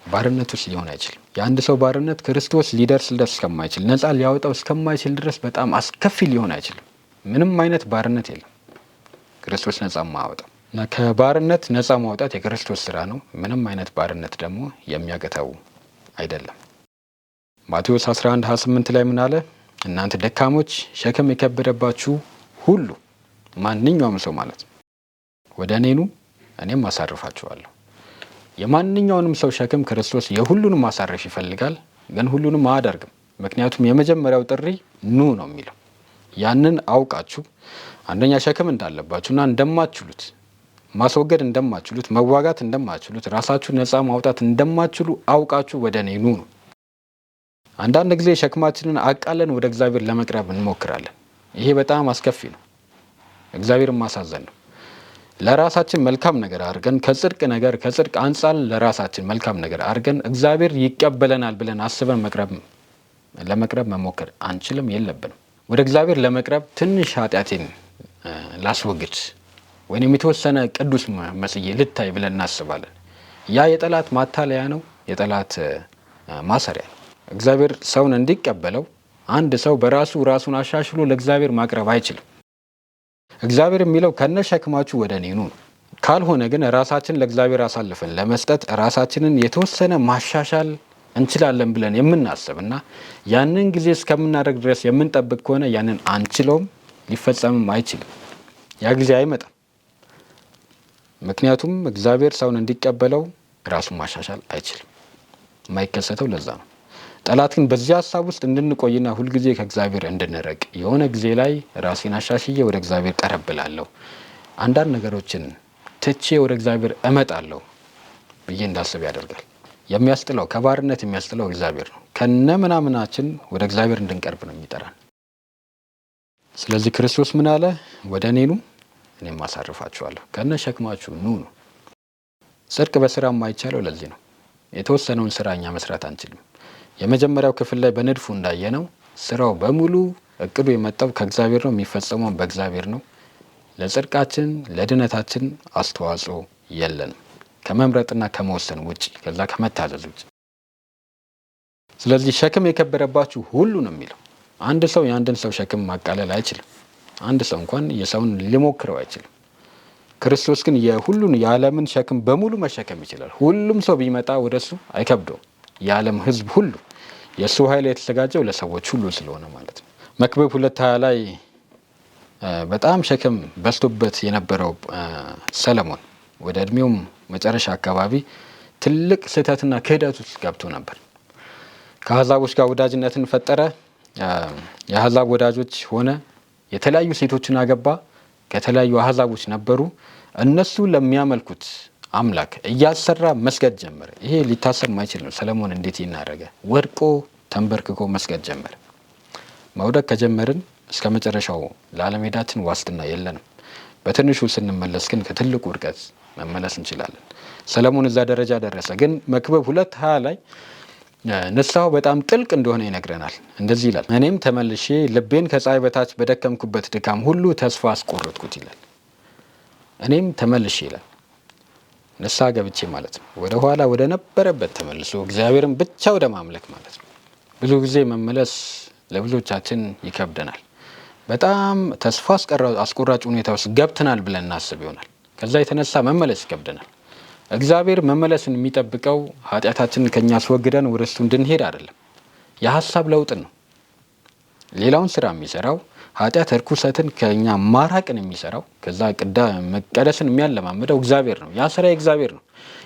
ባርነት ውስጥ ሊሆን አይችልም። የአንድ ሰው ባርነት ክርስቶስ ሊደርስለት እስከማይችል ነፃ ሊያወጣው እስከማይችል ድረስ በጣም አስከፊ ሊሆን አይችልም። ምንም አይነት ባርነት የለም ክርስቶስ ነፃ ማያወጣው። እና ከባርነት ነፃ ማውጣት የክርስቶስ ስራ ነው። ምንም አይነት ባርነት ደግሞ የሚያገታው አይደለም። ማቴዎስ 11:28 ላይ ምን አለ? እናንተ ደካሞች ሸክም የከበደባችሁ ሁሉ፣ ማንኛውም ሰው ማለት ነው፣ ወደ እኔ ኑ እኔም አሳርፋችኋለሁ። የማንኛውንም ሰው ሸክም ክርስቶስ የሁሉንም ማሳረፍ ይፈልጋል፣ ግን ሁሉንም አያደርግም። ምክንያቱም የመጀመሪያው ጥሪ ኑ ነው የሚለው። ያንን አውቃችሁ አንደኛ ሸክም እንዳለባችሁና እንደማትችሉት ማስወገድ እንደማትችሉት መዋጋት እንደማትችሉት ራሳችሁ ነፃ ማውጣት እንደማትችሉ አውቃችሁ ወደ እኔ ኑ ነው። አንዳንድ ጊዜ ሸክማችንን አቃለን ወደ እግዚአብሔር ለመቅረብ እንሞክራለን። ይሄ በጣም አስከፊ ነው፣ እግዚአብሔርን ማሳዘን ነው። ለራሳችን መልካም ነገር አድርገን ከጽድቅ አንጻር ለራሳችን መልካም ነገር አድርገን እግዚአብሔር ይቀበለናል ብለን አስበን ለመቅረብ መሞከር አንችልም፣ የለብንም። ወደ እግዚአብሔር ለመቅረብ ትንሽ ኃጢአቴን ላስወግድ ወይም የተወሰነ ቅዱስ መስዬ ልታይ ብለን እናስባለን። ያ የጠላት ማታለያ ነው፣ የጠላት ማሰሪያ ነው። እግዚአብሔር ሰውን እንዲቀበለው አንድ ሰው በራሱ ራሱን አሻሽሎ ለእግዚአብሔር ማቅረብ አይችልም። እግዚአብሔር የሚለው ከነሸክማችሁ ወደ እኔ ኑ። ካልሆነ ግን ራሳችን ለእግዚአብሔር አሳልፈን ለመስጠት ራሳችንን የተወሰነ ማሻሻል እንችላለን ብለን የምናስብና ያንን ጊዜ እስከምናደርግ ድረስ የምንጠብቅ ከሆነ ያንን አንችለውም፣ ሊፈጸምም አይችልም። ያ ጊዜ አይመጣም። ምክንያቱም እግዚአብሔር ሰውን እንዲቀበለው ራሱን ማሻሻል አይችልም። የማይከሰተው ለዛ ነው። ጠላት ግን በዚህ ሀሳብ ውስጥ እንድንቆይና ሁልጊዜ ከእግዚአብሔር እንድንረቅ የሆነ ጊዜ ላይ ራሴን አሻሽዬ ወደ እግዚአብሔር ቀረብላለሁ፣ አንዳንድ ነገሮችን ትቼ ወደ እግዚአብሔር እመጣለሁ ብዬ እንዳስብ ያደርጋል። የሚያስጥለው ከባርነት የሚያስጥለው እግዚአብሔር ነው። ከነ ምናምናችን ወደ እግዚአብሔር እንድንቀርብ ነው የሚጠራን። ስለዚህ ክርስቶስ ምን አለ? ወደ እኔ ኑ እኔም አሳርፋችኋለሁ፣ ከነ ሸክማችሁ ኑ ነው። ጽድቅ በስራ የማይቻለው ለዚህ ነው። የተወሰነውን ስራ እኛ መስራት አንችልም። የመጀመሪያው ክፍል ላይ በንድፉ እንዳየነው ስራው በሙሉ እቅዱ የመጣው ከእግዚአብሔር ነው፣ የሚፈጸመው በእግዚአብሔር ነው። ለጽድቃችን ለድነታችን አስተዋጽኦ የለንም ከመምረጥና ከመወሰን ውጭ፣ ከዛ ከመታዘዝ ውጭ። ስለዚህ ሸክም የከበደባችሁ ሁሉ ነው የሚለው። አንድ ሰው የአንድን ሰው ሸክም ማቃለል አይችልም። አንድ ሰው እንኳን የሰውን ሊሞክረው አይችልም። ክርስቶስ ግን የሁሉን የዓለምን ሸክም በሙሉ መሸከም ይችላል። ሁሉም ሰው ቢመጣ ወደሱ አይከብደውም። የዓለም ሕዝብ ሁሉ የእሱ ኃይል የተዘጋጀው ለሰዎች ሁሉ ስለሆነ ማለት ነው። መክብብ 2:20 ላይ በጣም ሸክም በዝቶበት የነበረው ሰለሞን ወደ እድሜውም መጨረሻ አካባቢ ትልቅ ስህተትና ክህደት ውስጥ ገብቶ ነበር። ከአሕዛቦች ጋር ወዳጅነትን ፈጠረ። የአሕዛብ ወዳጆች ሆነ። የተለያዩ ሴቶችን አገባ። ከተለያዩ አሕዛቦች ነበሩ። እነሱ ለሚያመልኩት አምላክ እያሰራ መስገድ ጀመረ። ይሄ ሊታሰብ ማይችል ነው። ሰለሞን እንዴት ይናረገ? ወድቆ ተንበርክኮ መስገድ ጀመረ። መውደቅ ከጀመርን እስከ መጨረሻው ለዓለሜዳችን ዋስትና የለንም። በትንሹ ስንመለስ ግን ከትልቁ ውድቀት መመለስ እንችላለን። ሰለሞን እዛ ደረጃ ደረሰ። ግን መክብብ 2:20 ላይ ንስሐው በጣም ጥልቅ እንደሆነ ይነግረናል። እንደዚህ ይላል፣ እኔም ተመልሼ ልቤን ከፀሐይ በታች በደከምኩበት ድካም ሁሉ ተስፋ አስቆረጥኩት ይላል። እኔም ተመልሼ ይላል፣ ንስሐ ገብቼ ማለት ነው። ወደ ኋላ ወደ ነበረበት ተመልሶ እግዚአብሔርን ብቻ ወደ ማምለክ ማለት ነው። ብዙ ጊዜ መመለስ ለብዙዎቻችን ይከብደናል። በጣም ተስፋ አስቆራጭ ሁኔታ ውስጥ ገብተናል ብለን እናስብ ይሆናል። ከዛ የተነሳ መመለስ ይከብደናል። እግዚአብሔር መመለስን የሚጠብቀው ኃጢአታችንን ከኛ አስወግደን ወደ እሱ እንድንሄድ አይደለም፣ የሀሳብ ለውጥን ነው። ሌላውን ስራ የሚሰራው ኃጢአት እርኩሰትን ከኛ ማራቅን የሚሰራው ከዛ መቀደስን የሚያለማምደው እግዚአብሔር ነው። ያ ስራ የእግዚአብሔር ነው።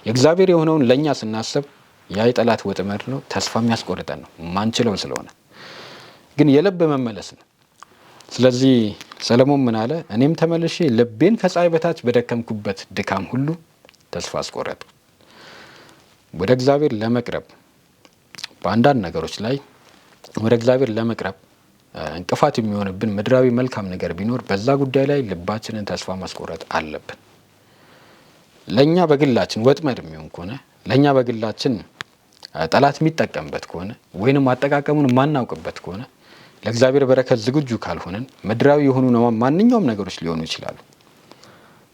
የእግዚአብሔር የሆነውን ለእኛ ስናስብ ያ የጠላት ወጥመድ ነው፣ ተስፋ የሚያስቆርጠን ነው ማንችለው ስለሆነ። ግን የልብ መመለስ ነው። ስለዚህ ሰለሞን ምን አለ? እኔም ተመልሼ ልቤን ከፀሐይ በታች በደከምኩበት ድካም ሁሉ ተስፋ አስቆረጥ። ወደ እግዚአብሔር ለመቅረብ በአንዳንድ ነገሮች ላይ ወደ እግዚአብሔር ለመቅረብ እንቅፋት የሚሆንብን ምድራዊ መልካም ነገር ቢኖር በዛ ጉዳይ ላይ ልባችንን ተስፋ ማስቆረጥ አለብን። ለእኛ በግላችን ወጥመድ የሚሆን ከሆነ ለእኛ በግላችን ጠላት የሚጠቀምበት ከሆነ ወይንም አጠቃቀሙን ማናውቅበት ከሆነ ለእግዚአብሔር በረከት ዝግጁ ካልሆነን ምድራዊ የሆኑ ማንኛውም ነገሮች ሊሆኑ ይችላሉ።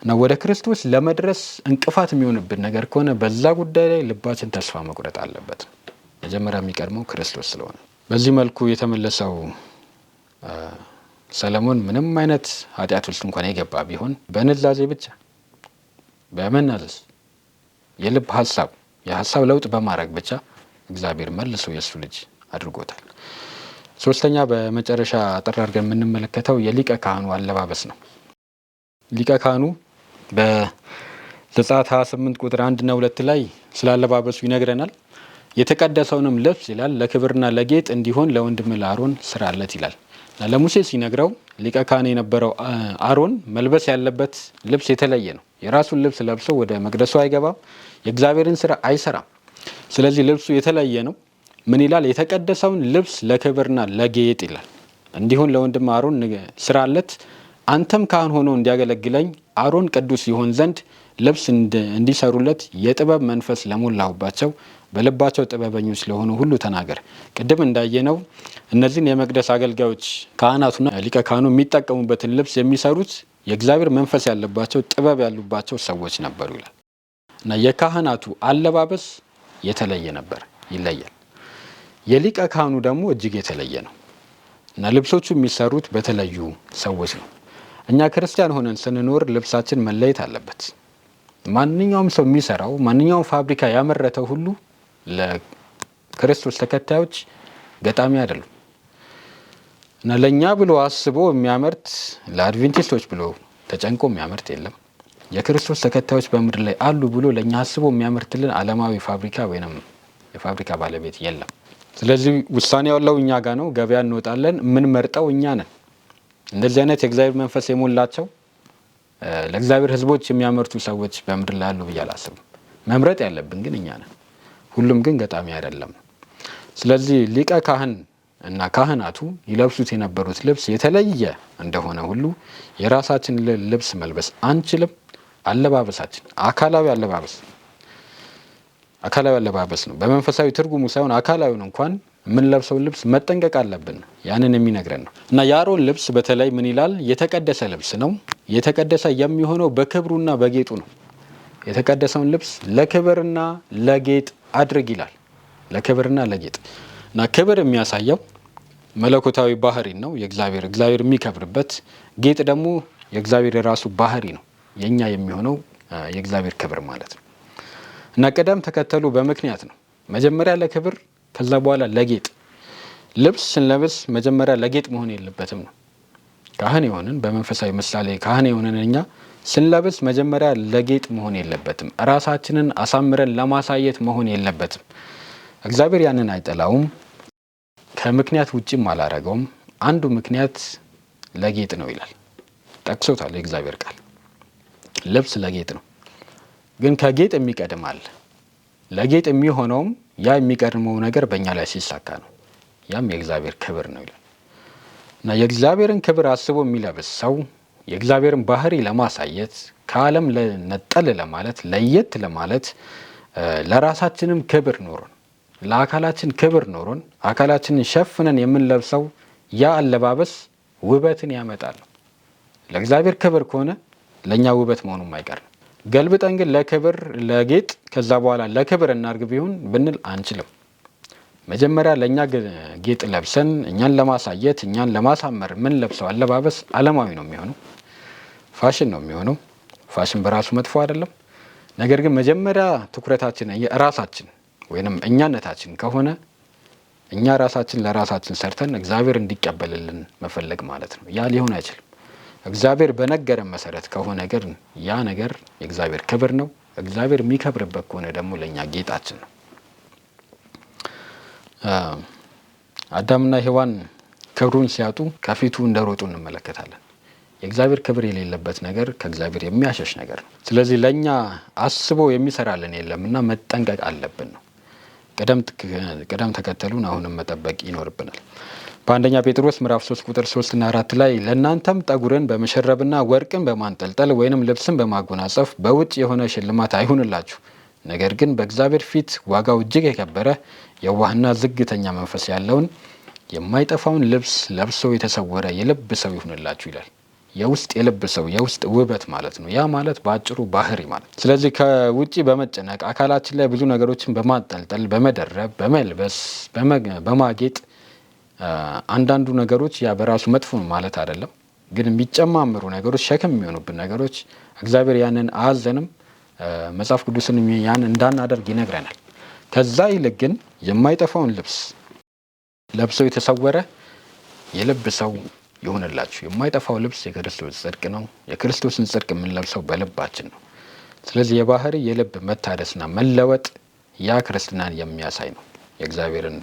እና ወደ ክርስቶስ ለመድረስ እንቅፋት የሚሆንብን ነገር ከሆነ በዛ ጉዳይ ላይ ልባችን ተስፋ መቁረጥ አለበት። መጀመሪያ የሚቀድመው ክርስቶስ ስለሆነ። በዚህ መልኩ የተመለሰው ሰለሞን ምንም አይነት ኃጢአት ውስጥ እንኳን የገባ ቢሆን በንዛዜ ብቻ በመናዘዝ የልብ የሀሳብ ለውጥ በማድረግ ብቻ እግዚአብሔር መልሶ የእሱ ልጅ አድርጎታል። ሶስተኛ በመጨረሻ አጠር አድርገን የምንመለከተው የሊቀ ካህኑ አለባበስ ነው። ሊቀ ካህኑ በዘጸአት 28 ቁጥር 1 እና 2 ላይ ስለ አለባበሱ ይነግረናል። የተቀደሰውንም ልብስ ይላል ለክብርና ለጌጥ እንዲሆን ለወንድም ለአሮን ስራለት ይላል። ለሙሴ ሲነግረው ሊቀ ካህን የነበረው አሮን መልበስ ያለበት ልብስ የተለየ ነው። የራሱን ልብስ ለብሶ ወደ መቅደሱ አይገባም፣ የእግዚአብሔርን ስራ አይሰራም። ስለዚህ ልብሱ የተለየ ነው። ምን ይላል? የተቀደሰውን ልብስ ለክብርና ለጌጥ ይላል እንዲሆን ለወንድም አሮን ስራለት፣ አንተም ካህን ሆኖ እንዲያገለግለኝ አሮን ቅዱስ ይሆን ዘንድ ልብስ እንዲሰሩለት የጥበብ መንፈስ ለሞላሁባቸው በልባቸው ጥበበኞች ስለሆኑ ሁሉ ተናገር። ቅድም እንዳየነው እነዚህን የመቅደስ አገልጋዮች ካህናቱና ሊቀ ካህኑ የሚጠቀሙበትን ልብስ የሚሰሩት የእግዚአብሔር መንፈስ ያለባቸው ጥበብ ያሉባቸው ሰዎች ነበሩ ይላል እና የካህናቱ አለባበስ የተለየ ነበር፣ ይለያል። የሊቀ ካህኑ ደግሞ እጅግ የተለየ ነው እና ልብሶቹ የሚሰሩት በተለዩ ሰዎች ነው። እኛ ክርስቲያን ሆነን ስንኖር ልብሳችን መለየት አለበት። ማንኛውም ሰው የሚሰራው ማንኛውም ፋብሪካ ያመረተው ሁሉ ለክርስቶስ ተከታዮች ገጣሚ አይደሉም እና ለእኛ ብሎ አስቦ የሚያመርት ለአድቬንቲስቶች ብሎ ተጨንቆ የሚያመርት የለም። የክርስቶስ ተከታዮች በምድር ላይ አሉ ብሎ ለእኛ አስቦ የሚያመርትልን ዓለማዊ ፋብሪካ ወይም የፋብሪካ ባለቤት የለም። ስለዚህ ውሳኔ ያለው እኛ ጋር ነው። ገበያ እንወጣለን፣ የምንመርጠው እኛ ነን። እንደዚህ አይነት የእግዚአብሔር መንፈስ የሞላቸው ለእግዚአብሔር ሕዝቦች የሚያመርቱ ሰዎች በምድር ላይ አሉ ብዬ አላስብም። መምረጥ ያለብን ግን እኛ ነን። ሁሉም ግን ገጣሚ አይደለም። ስለዚህ ሊቀ ካህን እና ካህናቱ ይለብሱት የነበሩት ልብስ የተለየ እንደሆነ ሁሉ የራሳችን ልብስ መልበስ አንችልም። አለባበሳችን አካላዊ አለባበስ ነው። በመንፈሳዊ ትርጉሙ ሳይሆን አካላዊውን እንኳን የምንለብሰውን ልብስ መጠንቀቅ አለብን። ያንን የሚነግረን ነው እና የአሮን ልብስ በተለይ ምን ይላል? የተቀደሰ ልብስ ነው። የተቀደሰ የሚሆነው በክብሩና በጌጡ ነው። የተቀደሰውን ልብስ ለክብርና ለጌጥ አድርግ ይላል። ለክብርና ለጌጥ እና ክብር የሚያሳየው መለኮታዊ ባህሪ ነው። እግዚአብሔር የሚከብርበት፣ ጌጥ ደግሞ የእግዚአብሔር የራሱ ባህሪ ነው። የኛ የሚሆነው የእግዚአብሔር ክብር ማለት ነው እና ቅደም ተከተሉ በምክንያት ነው። መጀመሪያ ለክብር፣ ከዛ በኋላ ለጌጥ። ልብስ ስንለብስ መጀመሪያ ለጌጥ መሆን የለበትም ነው። ካህን የሆንን በመንፈሳዊ ምሳሌ ካህን የሆንን እኛ ስንለብስ መጀመሪያ ለጌጥ መሆን የለበትም። ራሳችንን አሳምረን ለማሳየት መሆን የለበትም። እግዚአብሔር ያንን አይጠላውም። ከምክንያት ውጭም አላረገውም። አንዱ ምክንያት ለጌጥ ነው ይላል፣ ጠቅሶታል የእግዚአብሔር ቃል። ልብስ ለጌጥ ነው፣ ግን ከጌጥ የሚቀድም አለ። ለጌጥ የሚሆነውም ያ የሚቀድመው ነገር በእኛ ላይ ሲሳካ ነው። ያም የእግዚአብሔር ክብር ነው ይላል እና የእግዚአብሔርን ክብር አስቦ የሚለብስ ሰው የእግዚአብሔርን ባህሪ ለማሳየት ከዓለም ነጠል ለማለት ለየት ለማለት ለራሳችንም ክብር ኖሮን ለአካላችን ክብር ኖሮን አካላችንን ሸፍነን የምንለብሰው ያ አለባበስ ውበትን ያመጣል። ለእግዚአብሔር ክብር ከሆነ ለእኛ ውበት መሆኑም አይቀርም። ገልብጠን ግን ለክብር ለጌጥ ከዛ በኋላ ለክብር እናርግ ቢሆን ብንል አንችልም። መጀመሪያ ለእኛ ጌጥ ለብሰን እኛን ለማሳየት እኛን ለማሳመር ምን ለብሰው አለባበስ ዓለማዊ ነው የሚሆነው፣ ፋሽን ነው የሚሆነው። ፋሽን በራሱ መጥፎ አይደለም። ነገር ግን መጀመሪያ ትኩረታችን ራሳችን ወይንም እኛነታችን ከሆነ እኛ ራሳችን ለራሳችን ሰርተን እግዚአብሔር እንዲቀበልልን መፈለግ ማለት ነው። ያ ሊሆን አይችልም። እግዚአብሔር በነገረን መሰረት ከሆነ ግን ያ ነገር የእግዚአብሔር ክብር ነው። እግዚአብሔር የሚከብርበት ከሆነ ደግሞ ለእኛ ጌጣችን ነው። አዳምና ሔዋን ክብሩን ሲያጡ ከፊቱ እንደሮጡ እንመለከታለን። የእግዚአብሔር ክብር የሌለበት ነገር ከእግዚአብሔር የሚያሸሽ ነገር ነው። ስለዚህ ለእኛ አስቦ የሚሰራልን የለምና መጠንቀቅ አለብን ነው። ቅደም ተከተሉን አሁንም መጠበቅ ይኖርብናል። በአንደኛ ጴጥሮስ ምዕራፍ 3 ቁጥር 3 እና 4 ላይ ለእናንተም ጠጉርን በመሸረብና ወርቅን በማንጠልጠል ወይንም ልብስን በማጎናጸፍ በውጭ የሆነ ሽልማት አይሁንላችሁ፣ ነገር ግን በእግዚአብሔር ፊት ዋጋው እጅግ የከበረ የዋህና ዝግተኛ መንፈስ ያለውን የማይጠፋውን ልብስ ለብሶ የተሰወረ የልብ ሰው ይሁንላችሁ ይላል። የውስጥ የልብ ሰው የውስጥ ውበት ማለት ነው። ያ ማለት በአጭሩ ባህሪ ማለት። ስለዚህ ከውጪ በመጨነቅ አካላችን ላይ ብዙ ነገሮችን በማንጠልጠል፣ በመደረብ፣ በመልበስ፣ በማጌጥ አንዳንዱ ነገሮች ያ በራሱ መጥፎ ማለት አይደለም። ግን የሚጨማምሩ ነገሮች፣ ሸክም የሚሆኑብን ነገሮች እግዚአብሔር ያንን አያዘንም። መጽሐፍ ቅዱስን ያን እንዳናደርግ ይነግረናል። ከዛ ይልቅ ግን የማይጠፋውን ልብስ ለብሰው የተሰወረ የልብ ሰው ይሆንላችሁ። የማይጠፋው ልብስ የክርስቶስ ጽድቅ ነው። የክርስቶስን ጽድቅ የምንለብሰው በልባችን ነው። ስለዚህ የባህሪ የልብ መታደስና መለወጥ ያ ክርስትናን የሚያሳይ ነው። የእግዚአብሔርን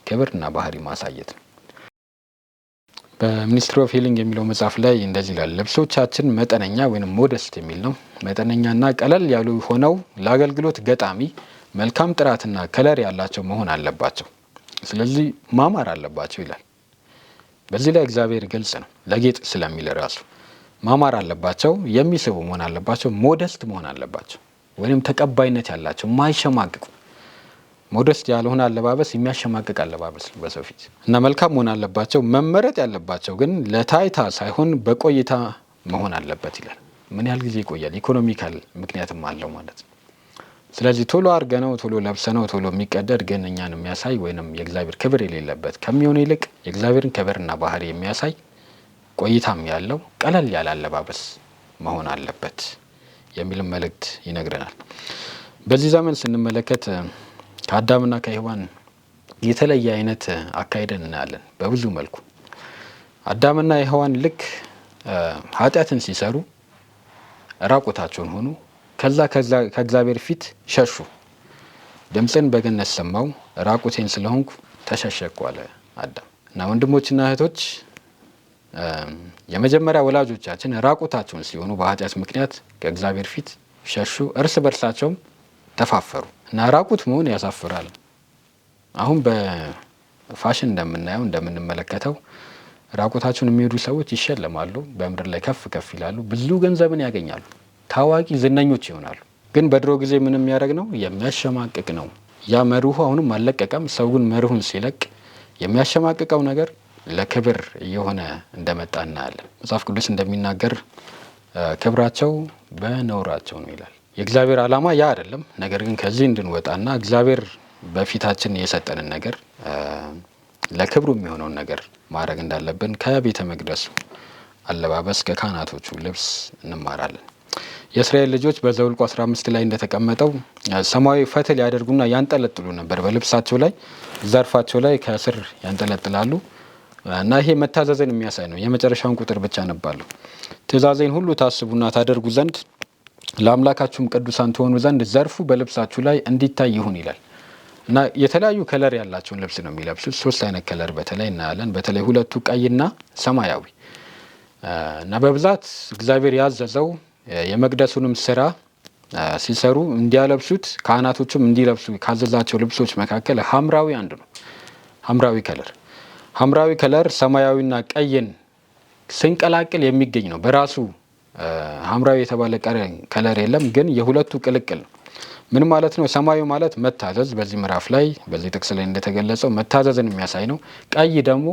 ክብርና ባህሪ ማሳየት ነው። በሚኒስትሪ ኦፍ ሂሊንግ የሚለው መጽሐፍ ላይ እንደዚህ ይላል። ልብሶቻችን መጠነኛ ወይም ሞደስት የሚል ነው። መጠነኛና ቀለል ያሉ ሆነው ለአገልግሎት ገጣሚ መልካም ጥራትና ከለር ያላቸው መሆን አለባቸው። ስለዚህ ማማር አለባቸው ይላል። በዚህ ላይ እግዚአብሔር ግልጽ ነው። ለጌጥ ስለሚል ራሱ ማማር አለባቸው፣ የሚስቡ መሆን አለባቸው፣ ሞደስት መሆን አለባቸው ወይም ተቀባይነት ያላቸው የማይሸማቅቁ። ሞደስት ያልሆነ አለባበስ የሚያሸማቅቅ አለባበስ በሰው ፊት እና መልካም መሆን አለባቸው። መመረጥ ያለባቸው ግን ለታይታ ሳይሆን በቆይታ መሆን አለበት ይላል። ምን ያህል ጊዜ ይቆያል? ኢኮኖሚካል ምክንያትም አለው ማለት ነው። ስለዚህ ቶሎ አድርገነው ቶሎ ለብሰነው ቶሎ የሚቀደድ ግን እኛን የሚያሳይ ወይንም የእግዚአብሔር ክብር የሌለበት ከሚሆን ይልቅ የእግዚአብሔርን ክብርና ባህሪ የሚያሳይ ቆይታም ያለው ቀለል ያለ አለባበስ መሆን አለበት የሚልም መልእክት ይነግረናል። በዚህ ዘመን ስንመለከት ከአዳምና ከሔዋን የተለየ አይነት አካሄድን እናያለን። በብዙ መልኩ አዳምና ሔዋን ልክ ኃጢአትን ሲሰሩ ራቁታቸውን ሆኑ። ከዛ ከእግዚአብሔር ፊት ሸሹ። ድምፅን በገነት ሰማው፣ ራቁቴን ስለሆንኩ ተሸሸኩ አለ አዳም። እና ወንድሞችና እህቶች የመጀመሪያ ወላጆቻችን ራቁታቸውን ሲሆኑ በኃጢአት ምክንያት ከእግዚአብሔር ፊት ሸሹ፣ እርስ በርሳቸውም ተፋፈሩ። እና ራቁት መሆን ያሳፍራል። አሁን በፋሽን እንደምናየው እንደምንመለከተው ራቁታቸውን የሚሄዱ ሰዎች ይሸለማሉ፣ በምድር ላይ ከፍ ከፍ ይላሉ፣ ብዙ ገንዘብን ያገኛሉ፣ ታዋቂ ዝነኞች ይሆናሉ። ግን በድሮ ጊዜ ምንም የሚያደርግ ነው? የሚያሸማቅቅ ነው። ያ መርሁ አሁንም አልለቀቀም። ሰው ግን መርሁን ሲለቅ የሚያሸማቅቀው ነገር ለክብር እየሆነ እንደመጣ እናያለን። መጽሐፍ ቅዱስ እንደሚናገር ክብራቸው በነውራቸው ነው ይላል። የእግዚአብሔር ዓላማ ያ አይደለም። ነገር ግን ከዚህ እንድንወጣና እግዚአብሔር በፊታችን የሰጠንን ነገር ለክብሩ የሚሆነውን ነገር ማድረግ እንዳለብን ከቤተ መቅደሱ አለባበስ ከካህናቶቹ ልብስ እንማራለን። የእስራኤል ልጆች በዘኍልቍ 15 ላይ እንደተቀመጠው ሰማያዊ ፈትል ያደርጉና ያንጠለጥሉ ነበር በልብሳቸው ላይ፣ ዘርፋቸው ላይ ከስር ያንጠለጥላሉ እና ይሄ መታዘዝን የሚያሳይ ነው። የመጨረሻውን ቁጥር ብቻ አነባለሁ። ትእዛዜን ሁሉ ታስቡና ታደርጉ ዘንድ ለአምላካችሁም ቅዱሳን ትሆኑ ዘንድ ዘርፉ በልብሳችሁ ላይ እንዲታይ ይሁን ይላል እና የተለያዩ ከለር ያላቸውን ልብስ ነው የሚለብሱት። 3 አይነት ከለር በተለይ እናያለን። በተለይ ሁለቱ ቀይና ሰማያዊ እና በብዛት እግዚአብሔር ያዘዘው የመቅደሱንም ስራ ሲሰሩ እንዲያለብሱት ካህናቶችም እንዲለብሱ ካዘዛቸው ልብሶች መካከል ሐምራዊ አንዱ ነው። ሐምራዊ ከለር ሰማያዊና ቀይን ስንቀላቅል የሚገኝ ነው። በራሱ ሐምራዊ የተባለ ከለር የለም፣ ግን የሁለቱ ቅልቅል ነው። ምን ማለት ነው? ሰማያዊ ማለት መታዘዝ፣ በዚህ ምዕራፍ ላይ በዚህ ጥቅስ ላይ እንደተገለጸው መታዘዝን የሚያሳይ ነው። ቀይ ደግሞ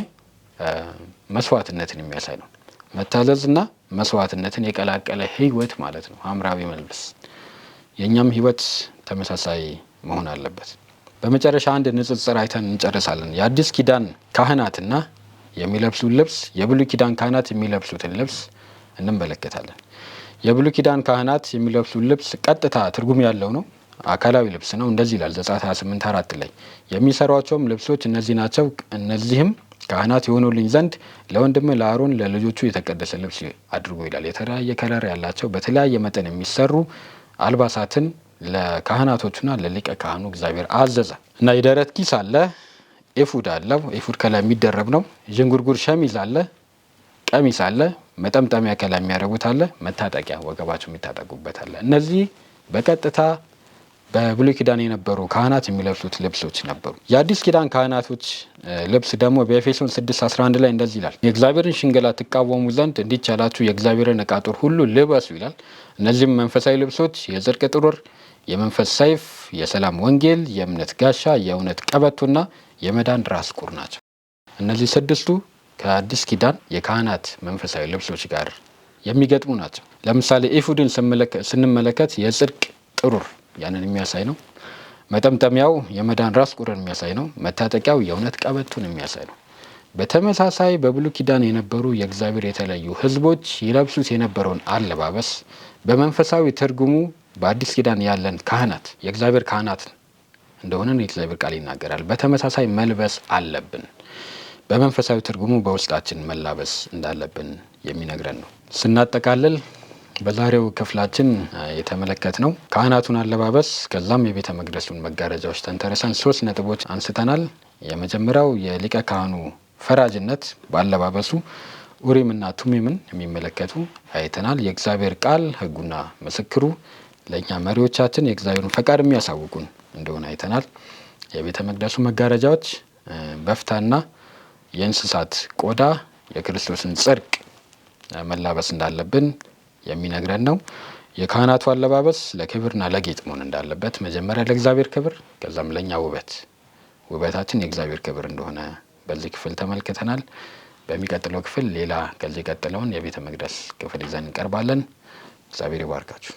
መስዋዕትነትን የሚያሳይ ነው። መታዘዝና መስዋዕትነትን የቀላቀለ ህይወት ማለት ነው ሐምራዊ መልበስ። የእኛም ህይወት ተመሳሳይ መሆን አለበት። በመጨረሻ አንድ ንጽጽር አይተን እንጨርሳለን። የአዲስ ኪዳን ካህናትና የሚለብሱት ልብስ፣ የብሉይ ኪዳን ካህናት የሚለብሱትን ልብስ እንመለከታለን። የብሉይ ኪዳን ካህናት የሚለብሱት ልብስ ቀጥታ ትርጉም ያለው ነው። አካላዊ ልብስ ነው። እንደዚህ ይላል ዘጸአት 28:4 ላይ የሚሰሯቸውም ልብሶች እነዚህ ናቸው። እነዚህም ካህናት የሆኑልኝ ዘንድ ለወንድም ለአሮን ለልጆቹ የተቀደሰ ልብስ አድርጎ ይላል። የተለያየ ከለር ያላቸው በተለያየ መጠን የሚሰሩ አልባሳትን ለካህናቶቹና ለሊቀ ካህኑ እግዚአብሔር አዘዘ እና የደረት ኪስ አለ፣ ኤፉድ አለው። ኤፉድ ከላይ የሚደረብ ነው። ዥንጉርጉር ሸሚዝ አለ፣ ቀሚስ አለ፣ መጠምጠሚያ ከላይ የሚያደርጉት አለ፣ መታጠቂያ ወገባቸው የሚታጠቁበት አለ። እነዚህ በቀጥታ በብሉይ ኪዳን የነበሩ ካህናት የሚለብሱት ልብሶች ነበሩ። የአዲስ ኪዳን ካህናቶች ልብስ ደግሞ በኤፌሶን 6:11 ላይ እንደዚህ ይላል፣ የእግዚአብሔርን ሽንገላ ትቃወሙ ዘንድ እንዲቻላችሁ የእግዚአብሔርን ዕቃ ጦር ሁሉ ልበሱ ይላል። እነዚህም መንፈሳዊ ልብሶች የጽድቅ ጥሩር፣ የመንፈስ ሰይፍ፣ የሰላም ወንጌል፣ የእምነት ጋሻ፣ የእውነት ቀበቶና የመዳን ራስ ቁር ናቸው። እነዚህ 6ቱ ከአዲስ ኪዳን የካህናት መንፈሳዊ ልብሶች ጋር የሚገጥሙ ናቸው። ለምሳሌ ኤፉድን ስንመለከት የጽድቅ ጥሩር ያንን የሚያሳይ ነው። መጠምጠሚያው የመዳን ራስ ቁርን የሚያሳይ ነው። መታጠቂያው የእውነት ቀበቱን የሚያሳይ ነው። በተመሳሳይ በብሉይ ኪዳን የነበሩ የእግዚአብሔር የተለዩ ሕዝቦች ይለብሱት የነበረውን አለባበስ በመንፈሳዊ ትርጉሙ በአዲስ ኪዳን ያለን ካህናት የእግዚአብሔር ካህናት እንደሆነን የእግዚአብሔር ቃል ይናገራል። በተመሳሳይ መልበስ አለብን። በመንፈሳዊ ትርጉሙ በውስጣችን መላበስ እንዳለብን የሚነግረን ነው። ስናጠቃልል በዛሬው ክፍላችን የተመለከትነው ካህናቱን አለባበስ ከዛም የቤተ መቅደሱን መጋረጃዎች ተንተርሰን 3 ነጥቦች አንስተናል። የመጀመሪያው የሊቀ ካህኑ ፈራጅነት በአለባበሱ ኡሪምና ቱሚምን የሚመለከቱ አይተናል። የእግዚአብሔር ቃል ሕጉና ምስክሩ ለእኛ መሪዎቻችን የእግዚአብሔርን ፈቃድ የሚያሳውቁን እንደሆነ አይተናል። የቤተ መቅደሱ መጋረጃዎች በፍታና የእንስሳት ቆዳ የክርስቶስን ጽድቅ መላበስ እንዳለብን የሚነግረን ነው። የካህናቱ አለባበስ ለክብርና ለጌጥ መሆን እንዳለበት መጀመሪያ ለእግዚአብሔር ክብር ከዛም ለእኛ ውበታችን የእግዚአብሔር ክብር እንደሆነ በዚህ ክፍል ተመልክተናል። በሚቀጥለው ክፍል ሌላ ከዚህ ቀጥለውን የቤተ መቅደስ ክፍል ይዘን እንቀርባለን። እግዚአብሔር ይባርካችሁ።